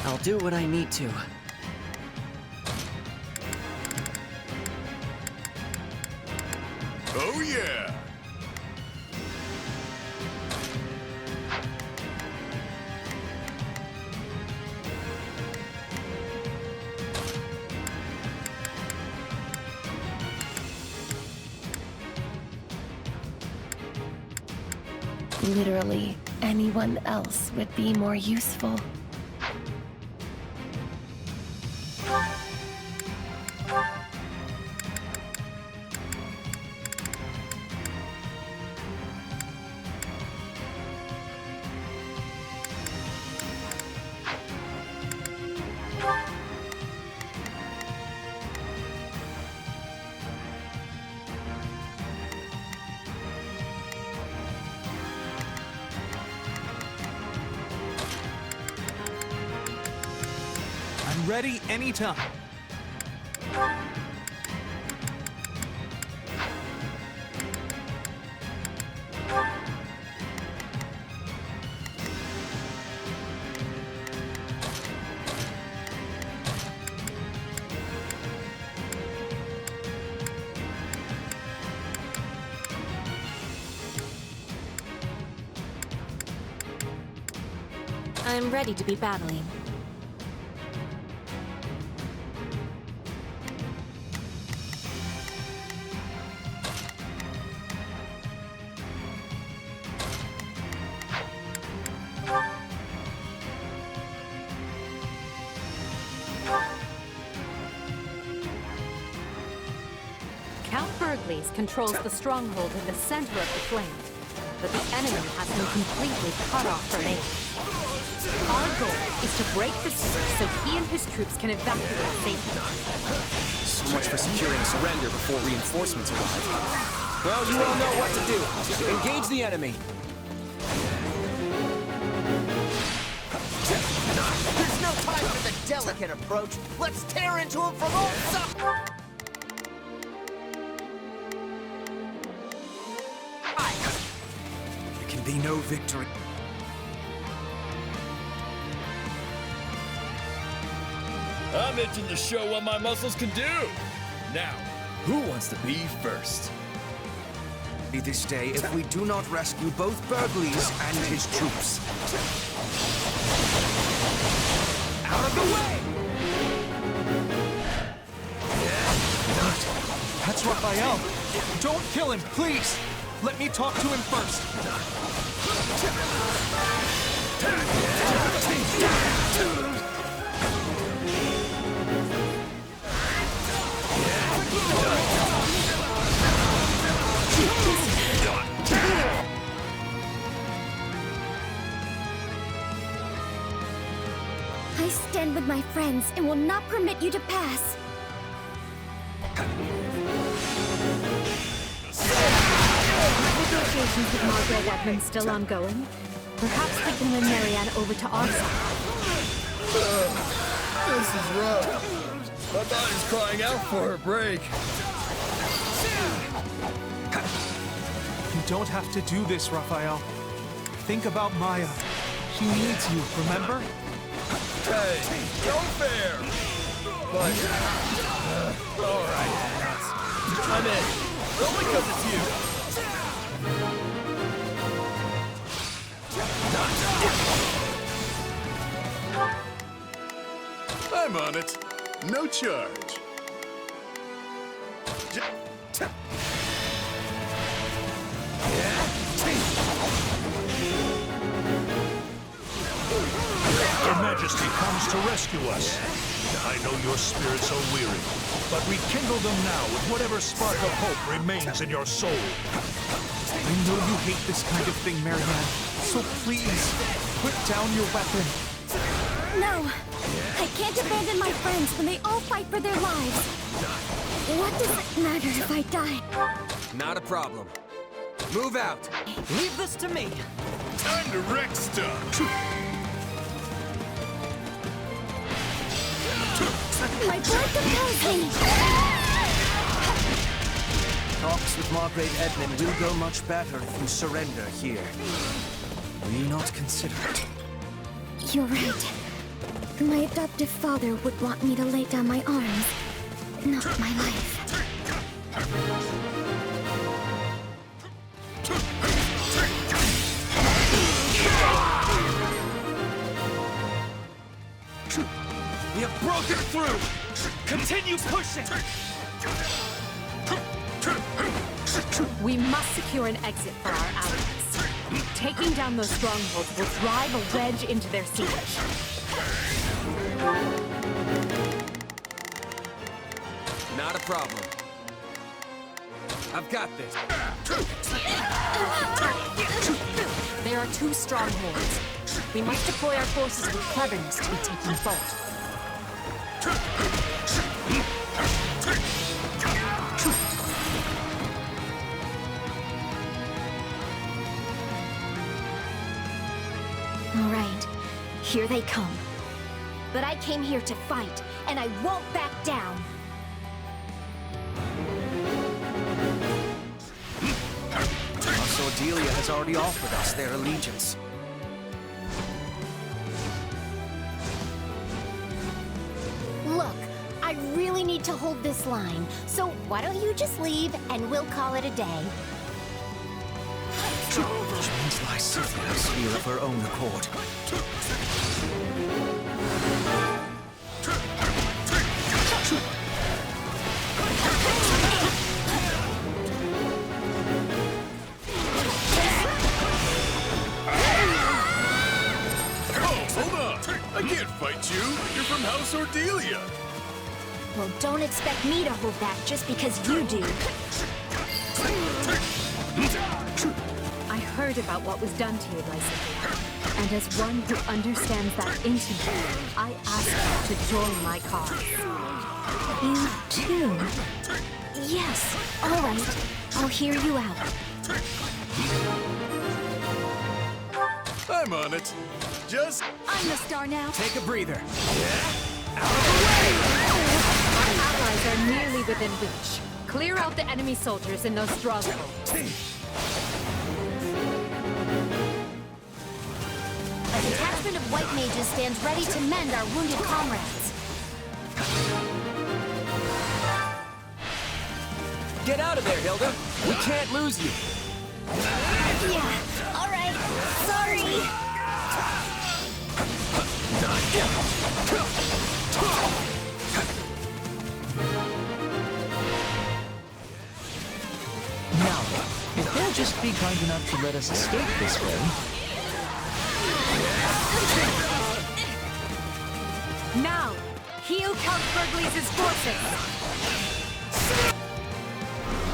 I'll do what I need to. Oh yeah! Literally, anyone else would be more useful. Ready anytime. I'm ready to be battling. Count Burgleys controls the stronghold in the center of the flame, but the enemy has been completely cut off from aid. Our goal is to break the siege so he and his troops can evacuate safely. So much for securing surrender before reinforcements arrive. Well, you all know what to do. Engage the enemy. There's no time for the delicate approach. Let's tear into him from all sides. There can be no victory. I'm itching to show what my muscles can do. Now, who wants to be first? This day if we do not rescue both Burgleys and his troops. Out of the way! That's Raphael. Don't kill him, please. Let me talk to him first. I stand with my friends and will not permit you to pass. Negotiations with Margaret Edmund still ongoing. Perhaps we can win Marianne over to our side. This is rough. My body's crying out for a break. You don't have to do this, Raphael. Think about Maya. She needs you, remember? Hey, no fair! But, all right. I'm in. Only because it's you. I'm on it. No charge. Your Majesty comes to rescue us. I know your spirits are weary, but rekindle them now with whatever spark of hope remains in your soul. I know you hate this kind of thing, Marianne. So please, put down your weapon. No! I can't abandon my friends when they all fight for their lives. What does it matter if I die? Not a problem. Move out. Leave this to me. Time to wreck stuff. My blood compels me! Talks with Margaret Edmund will go much better if you surrender here. Will you not consider it? You're right. My adoptive father would want me to lay down my arms, not my life. We have broken through! Continue pushing! We must secure an exit for our allies. Taking down those strongholds will drive a wedge into their siege. Not a problem. I've got this. There are 2 strongholds. We must deploy our forces with cleverness to be taking fault. All right, here they come. But I came here to fight, and I won't back down. Cordelia has already offered us their allegiance. Look, I really need to hold this line, so why don't you just leave and we'll call it a day? Which means Lysithea is here of her own accord. I can't fight you. You're from House Cordelia. Well, don't expect me to hold back just because you do. I heard about what was done to you, Lysithea. And as one who understands that intimately, I ask you to join my cause. You too? Yes, all right. I'll hear you out. I'm on it. Just... I'm the star now. Take a breather. Our allies are nearly within reach. Clear out the enemy soldiers in those strongholds. A detachment of white mages stands ready to mend our wounded comrades. Get out of there, Hilda! We can't lose you! Yeah, all right. Sorry. Now, if they'll just be kind enough to let us escape this way... Now, heal Count Bergliez's forces!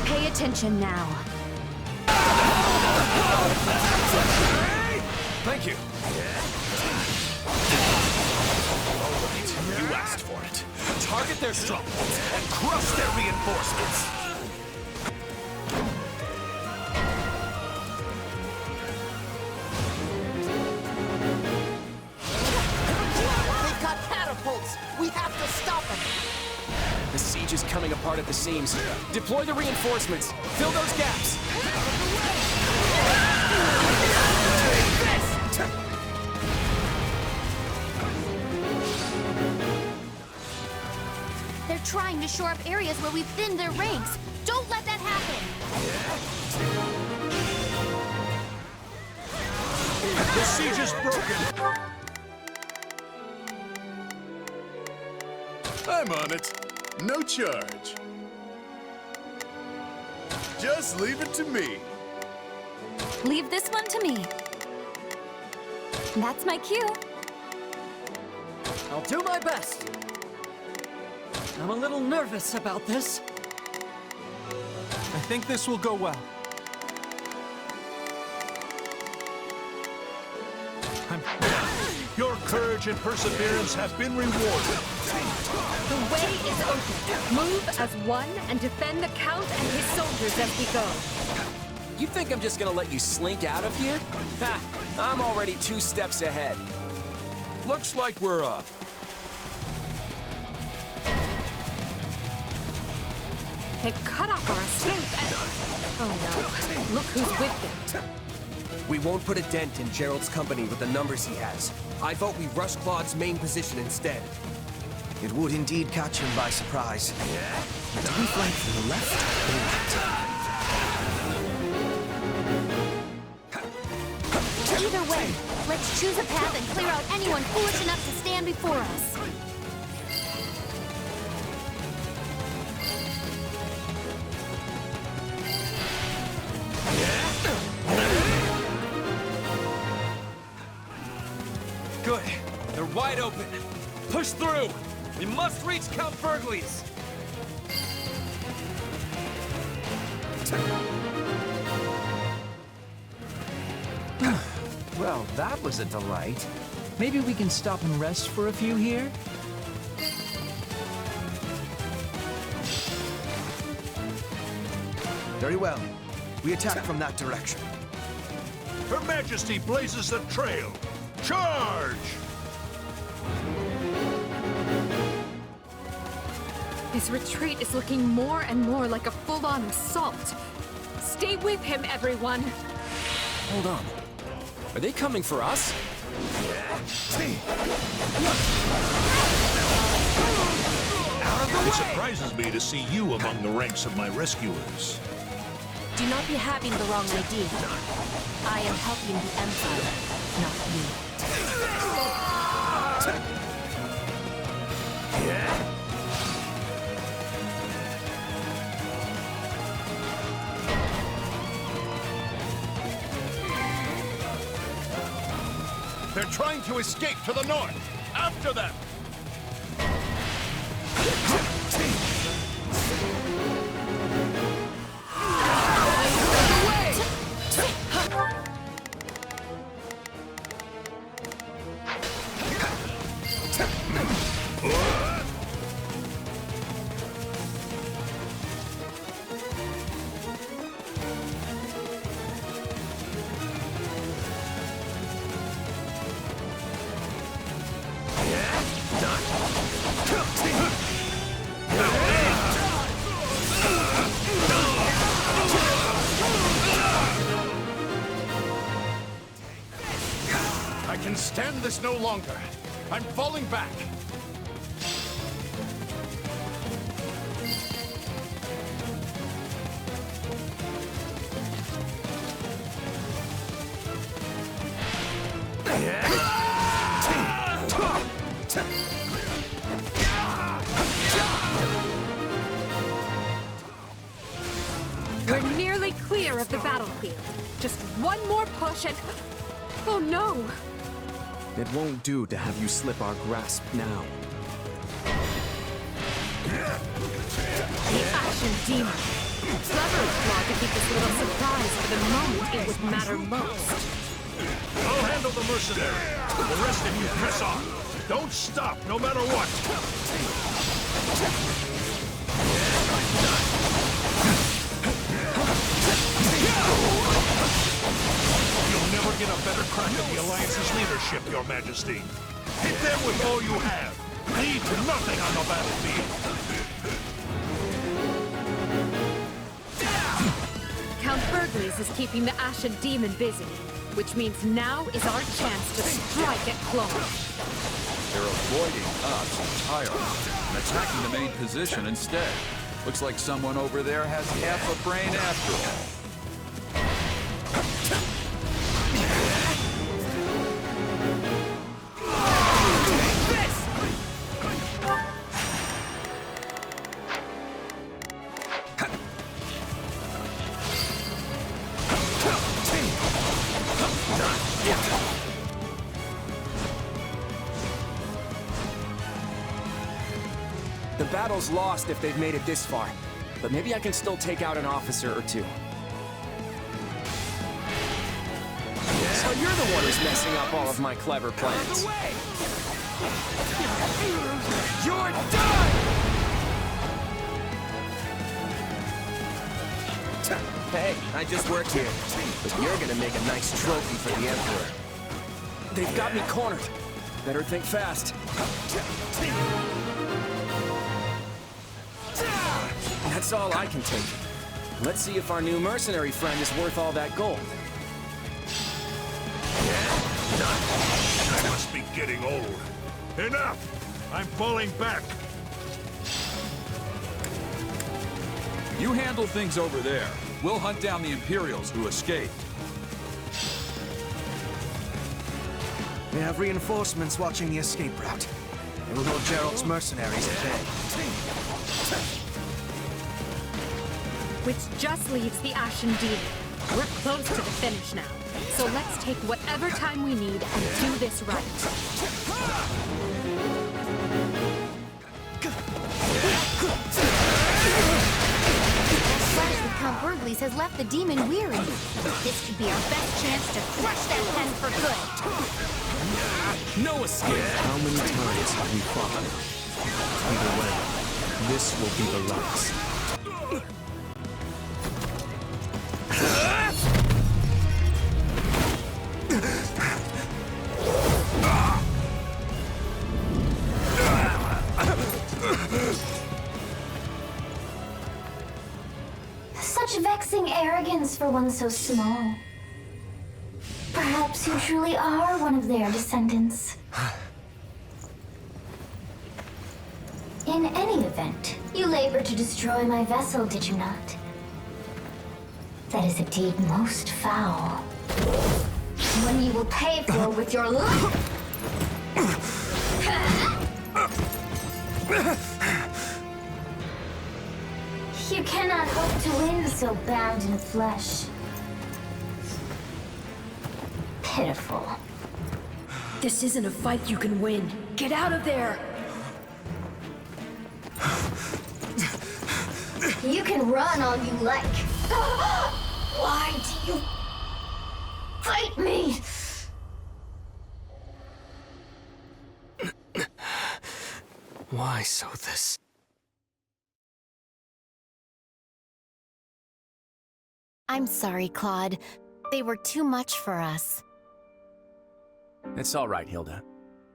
Pay attention now. Thank you. You asked for it. Target their strongholds and crush their reinforcements. They've got catapults. We have to stop them. The siege is coming apart at the seams. Deploy the reinforcements. Fill those gaps. They're trying to shore up areas where we've thinned their ranks. Don't let that happen. The siege is broken. I'm on it. No charge. Just leave it to me. Leave this one to me. That's my cue. I'll do my best. I'm a little nervous about this. I think this will go well. Your courage and perseverance have been rewarded. The way is open. Move as one and defend the Count and his soldiers as we go. You think I'm just gonna let you slink out of here? Ha! I'm already 2 steps ahead. Looks like we're up. They've cut off our escape and... Oh no, look who's with them. We won't put a dent in Gerald's company with the numbers he has. I vote we rush Claude's main position instead. It would indeed catch him by surprise. Do we flank from the left or right? Either way, let's choose a path and clear out anyone foolish enough to stand before us. Good. They're wide open. Push through! We must reach Count Burgley's! Well, that was a delight. Maybe we can stop and rest for a few here? Very well. We attack from that direction. Her Majesty blazes the trail! Charge! His retreat is looking more and more like a full-on assault. Stay with him, everyone! Hold on. Are they coming for us? It surprises me to see you among the ranks of my rescuers. Do not be having the wrong idea. I am helping the Empire, not you. They're trying to escape to the north! After them! I can stand this no longer. I'm falling back. We're nearly clear of the battlefield. Just one more push and... Oh no! It won't do to have you slip our grasp now. The Ashen Demon. Clever Claw to keep this little surprise for the moment it would matter most. I'll handle the mercenary. The rest of you press on. Don't stop, no matter what. You'll never get a better crack at the Alliance's leadership, Your Majesty. Hit them with all you have. Leave nothing on the battlefield. Count Burgley's is keeping the Ashen Demon busy, which means now is our chance to strike at Claude. They're avoiding us entirely and attacking the main position instead. Looks like someone over there has half a brain after all. The battle's lost if they've made it this far, but maybe I can still take out an officer or two. So you're the one who's messing up all of my clever plans. You're done! Hey, I just work here. But you're gonna make a nice trophy for the Emperor. They've got me cornered. Better think fast. That's all I can take. Let's see if our new mercenary friend is worth all that gold. I must be getting old. Enough! I'm falling back. You handle things over there. We'll hunt down the Imperials who escaped. We have reinforcements watching the escape route. They will hold Gerald's mercenaries at bay. Which just leaves the Ashen Demon. We're close to the finish now, so let's take whatever time we need and do this right. That clash with Count Burgles has left the demon weary. This could be our best chance to crush that pen for good. No escape! How many times have we fought? Either way, this will be the last. Such vexing arrogance for one so small. Perhaps you truly are one of their descendants. In any event, you labored to destroy my vessel, did you not? That is a deed most foul. One you will pay for with your life! You cannot hope to win so bound in flesh. Pitiful. This isn't a fight you can win. Get out of there! You can run all you like. Why do you fight me? Why so this? I'm sorry, Claude. They were too much for us. It's all right, Hilda.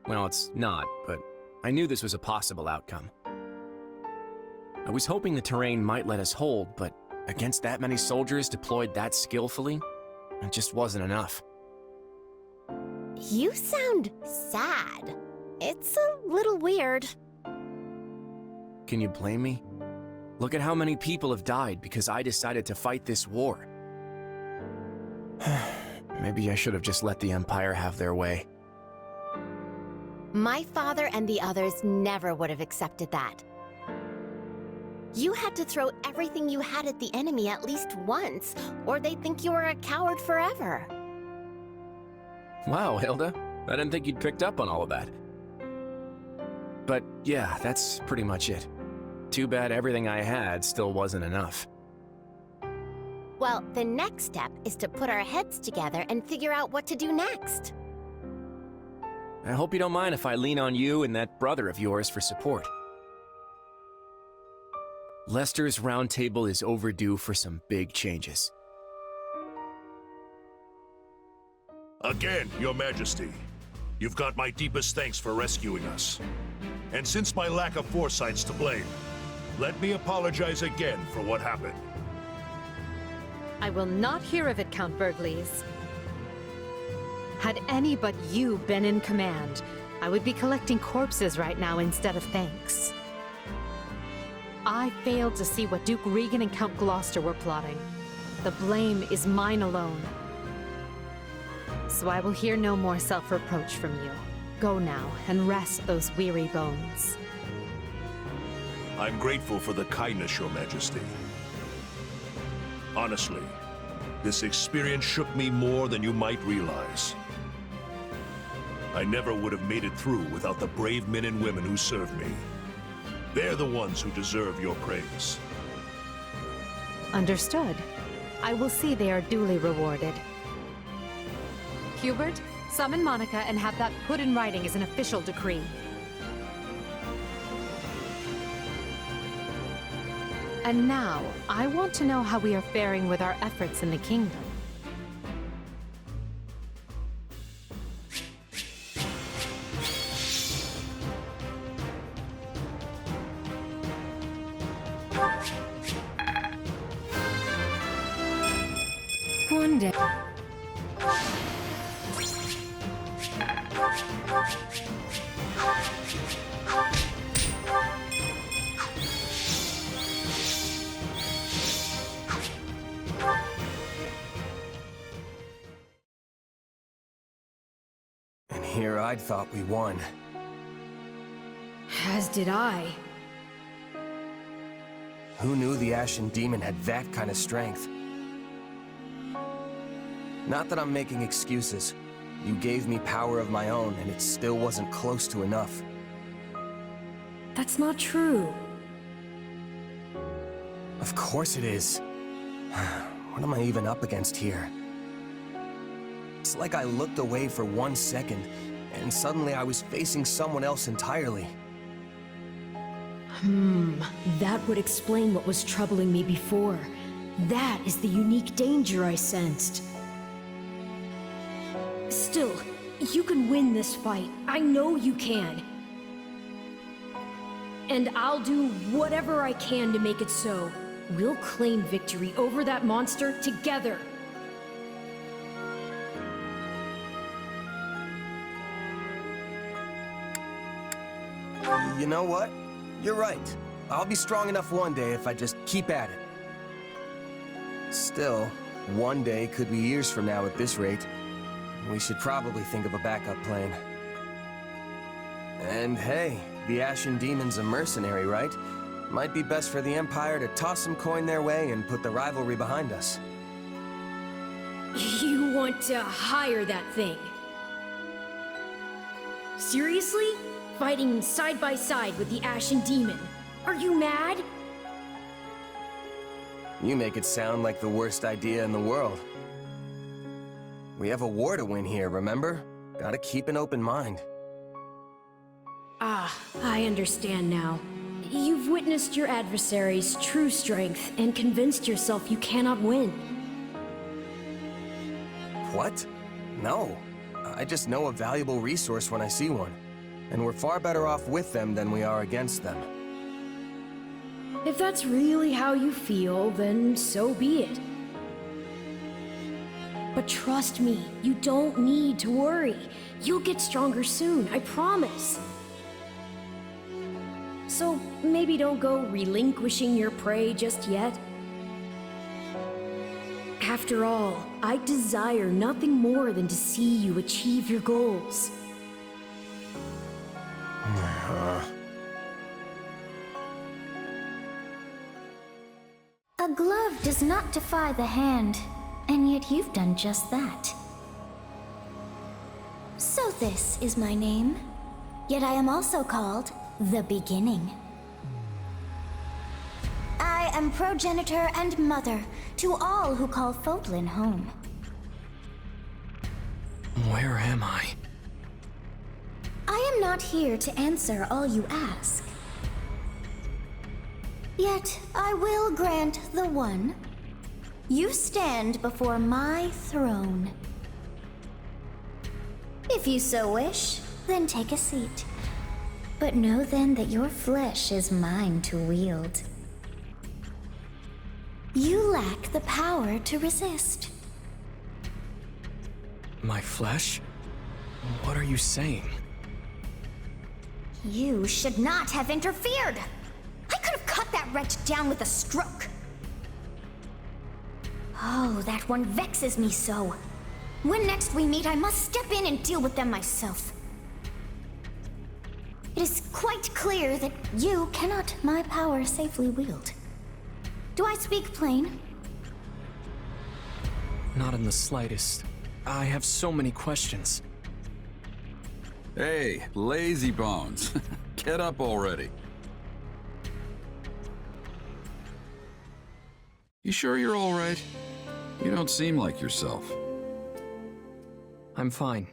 Well, it's not, but I knew this was a possible outcome. I was hoping the terrain might let us hold, but against that many soldiers deployed that skillfully, it just wasn't enough. You sound sad. It's a little weird. Can you blame me? Look at how many people have died because I decided to fight this war. Maybe I should have just let the Empire have their way. My father and the others never would have accepted that. You had to throw everything you had at the enemy at least once, or they'd think you were a coward forever. Wow, Hilda. I didn't think you'd picked up on all of that. But yeah, that's pretty much it. Too bad everything I had still wasn't enough. Well, the next step is to put our heads together and figure out what to do next. I hope you don't mind if I lean on you and that brother of yours for support. Lester's Round Table is overdue for some big changes. Again, Your Majesty. You've got my deepest thanks for rescuing us. And since my lack of foresight's to blame, let me apologize again for what happened. I will not hear of it, Count Burgles. Had any but you been in command, I would be collecting corpses right now instead of thanks. I failed to see what Duke Regan and Count Gloucester were plotting. The blame is mine alone. So I will hear no more self-reproach from you. Go now and rest those weary bones. I'm grateful for the kindness, Your Majesty. Honestly, this experience shook me more than you might realize. I never would have made it through without the brave men and women who served me. They're the ones who deserve your praise. Understood. I will see they are duly rewarded. Hubert, summon Monica and have that put in writing as an official decree. And now, I want to know how we are faring with our efforts in the kingdom. One day... And here I'd thought we won. As did I. Who knew the Ashen Demon had that kind of strength? Not that I'm making excuses. You gave me power of my own, and it still wasn't close to enough. That's not true. Of course it is. What am I even up against here? It's like I looked away for 1 second, and suddenly I was facing someone else entirely. That would explain what was troubling me before. That is the unique danger I sensed. Still, you can win this fight. I know you can. And I'll do whatever I can to make it so. We'll claim victory over that monster together. You know what? You're right. I'll be strong enough one day if I just keep at it. Still, one day could be years from now at this rate. We should probably think of a backup plan. And hey, the Ashen Demon's a mercenary, right? Might be best for the Empire to toss some coin their way and put the rivalry behind us. You want to hire that thing? Seriously? Fighting side by side with the Ashen Demon? Are you mad? You make it sound like the worst idea in the world. We have a war to win here, remember? Gotta keep an open mind. Ah, I understand now. You've witnessed your adversary's true strength and convinced yourself you cannot win. What? No. I just know a valuable resource when I see one. And we're far better off with them than we are against them. If that's really how you feel, then so be it. But trust me, you don't need to worry. You'll get stronger soon, I promise. So maybe don't go relinquishing your prey just yet. After all, I desire nothing more than to see you achieve your goals. A glove does not defy the hand, and yet you've done just that. So this is my name, yet I am also called the Beginning. I am progenitor and mother to all who call Fodlan home. Where am I? I am not here to answer all you ask. Yet I will grant the one. You stand before my throne. If you so wish, then take a seat. But know then that your flesh is mine to wield. You lack the power to resist. My flesh? What are you saying? You should not have interfered! I could have cut that wretch down with a stroke! Oh, that one vexes me so. When next we meet, I must step in and deal with them myself. It is quite clear that you cannot my power safely wield. Do I speak plain? Not in the slightest. I have so many questions. Hey, lazy bones. Get up already. You sure you're all right? You don't seem like yourself. I'm fine.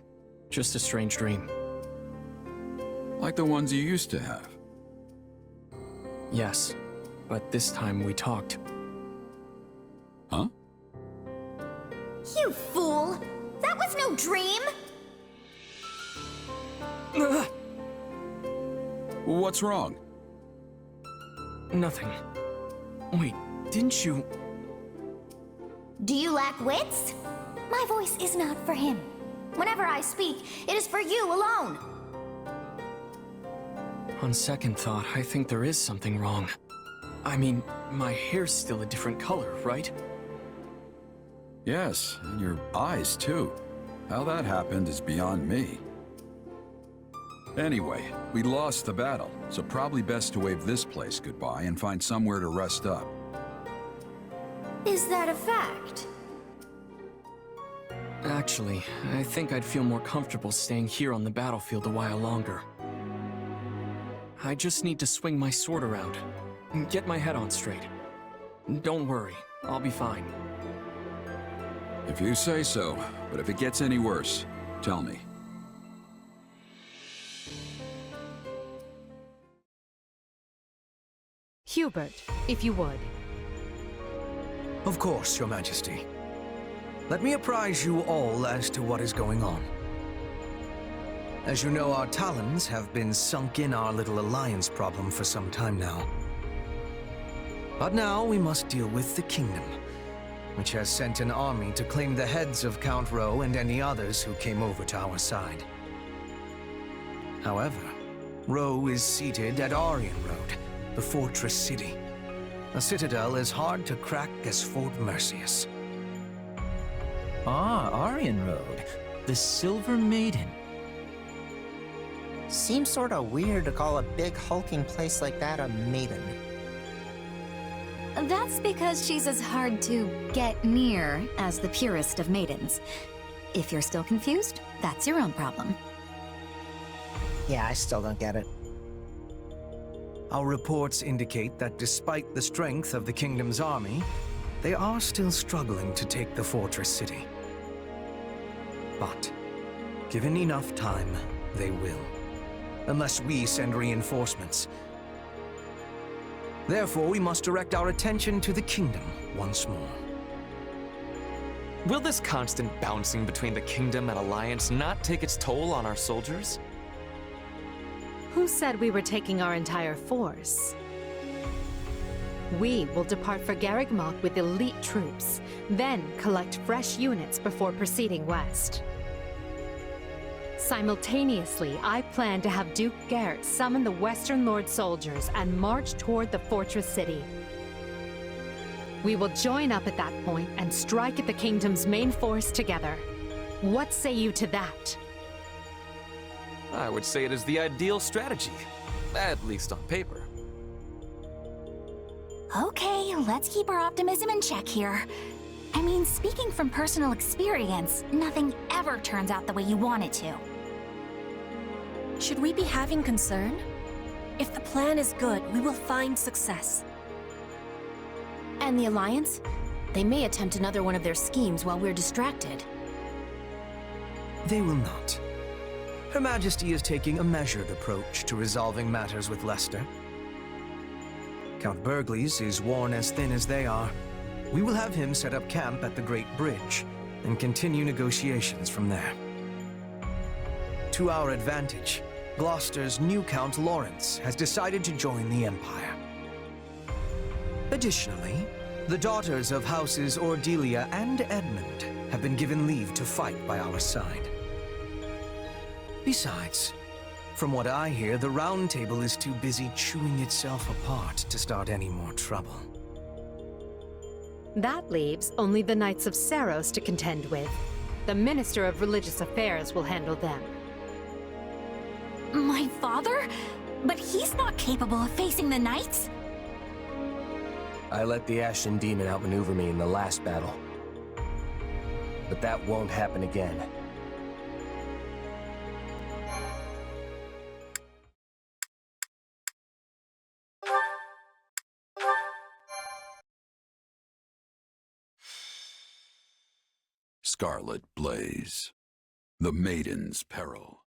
Just a strange dream. Like the ones you used to have. Yes, but this time we talked. Huh? You fool! That was no dream! What's wrong? Nothing. Wait, didn't you... Do you lack wits? My voice is not for him. Whenever I speak, it is for you alone. On second thought, I think there is something wrong. I mean, my hair's still a different color, right? Yes, and your eyes too. How that happened is beyond me. Anyway, we lost the battle, so probably best to wave this place goodbye and find somewhere to rest up. Is that a fact? Actually, I think I'd feel more comfortable staying here on the battlefield a while longer. I just need to swing my sword around and get my head on straight. Don't worry, I'll be fine. If you say so, but if it gets any worse, tell me. Hubert, if you would. Of course, Your Majesty. Let me apprise you all as to what is going on. As you know, our talons have been sunk in our little alliance problem for some time now. But now we must deal with the Kingdom, which has sent an army to claim the heads of Count Rowe and any others who came over to our side. However, Rowe is seated at Aryan Road, the fortress city. A citadel as hard to crack as Fort Merceus. Ah, Aryan Road. The Silver Maiden. Seems sorta weird to call a big hulking place like that a maiden. That's because she's as hard to get near as the purest of maidens. If you're still confused, that's your own problem. Yeah, I still don't get it. Our reports indicate that despite the strength of the Kingdom's army, they are still struggling to take the fortress city. But, given enough time, they will. Unless we send reinforcements. Therefore, we must direct our attention to the Kingdom once more. Will this constant bouncing between the Kingdom and Alliance not take its toll on our soldiers? Who said we were taking our entire force? We will depart for Garreg with elite troops, then collect fresh units before proceeding west. Simultaneously, I plan to have Duke Garrett summon the Western Lord soldiers and march toward the fortress city. We will join up at that point and strike at the Kingdom's main force together. What say you to that? I would say it is the ideal strategy, at least on paper. Okay, let's keep our optimism in check here. I mean, speaking from personal experience, nothing ever turns out the way you want it to. Should we be having concern? If the plan is good, we will find success. And the Alliance? They may attempt another one of their schemes while we're distracted. They will not. Her Majesty is taking a measured approach to resolving matters with Leicester. Count Burgleys is worn as thin as they are. We will have him set up camp at the Great Bridge and continue negotiations from there. To our advantage, Gloucester's new Count Lawrence has decided to join the Empire. Additionally, the daughters of Houses Ordelia and Edmund have been given leave to fight by our side. Besides, from what I hear, the Round Table is too busy chewing itself apart to start any more trouble. That leaves only the Knights of Saros to contend with. The Minister of Religious Affairs will handle them. My father? But he's not capable of facing the Knights? I let the Ashen Demon outmaneuver me in the last battle. But that won't happen again. Scarlet Blaze. The Maiden's Peril.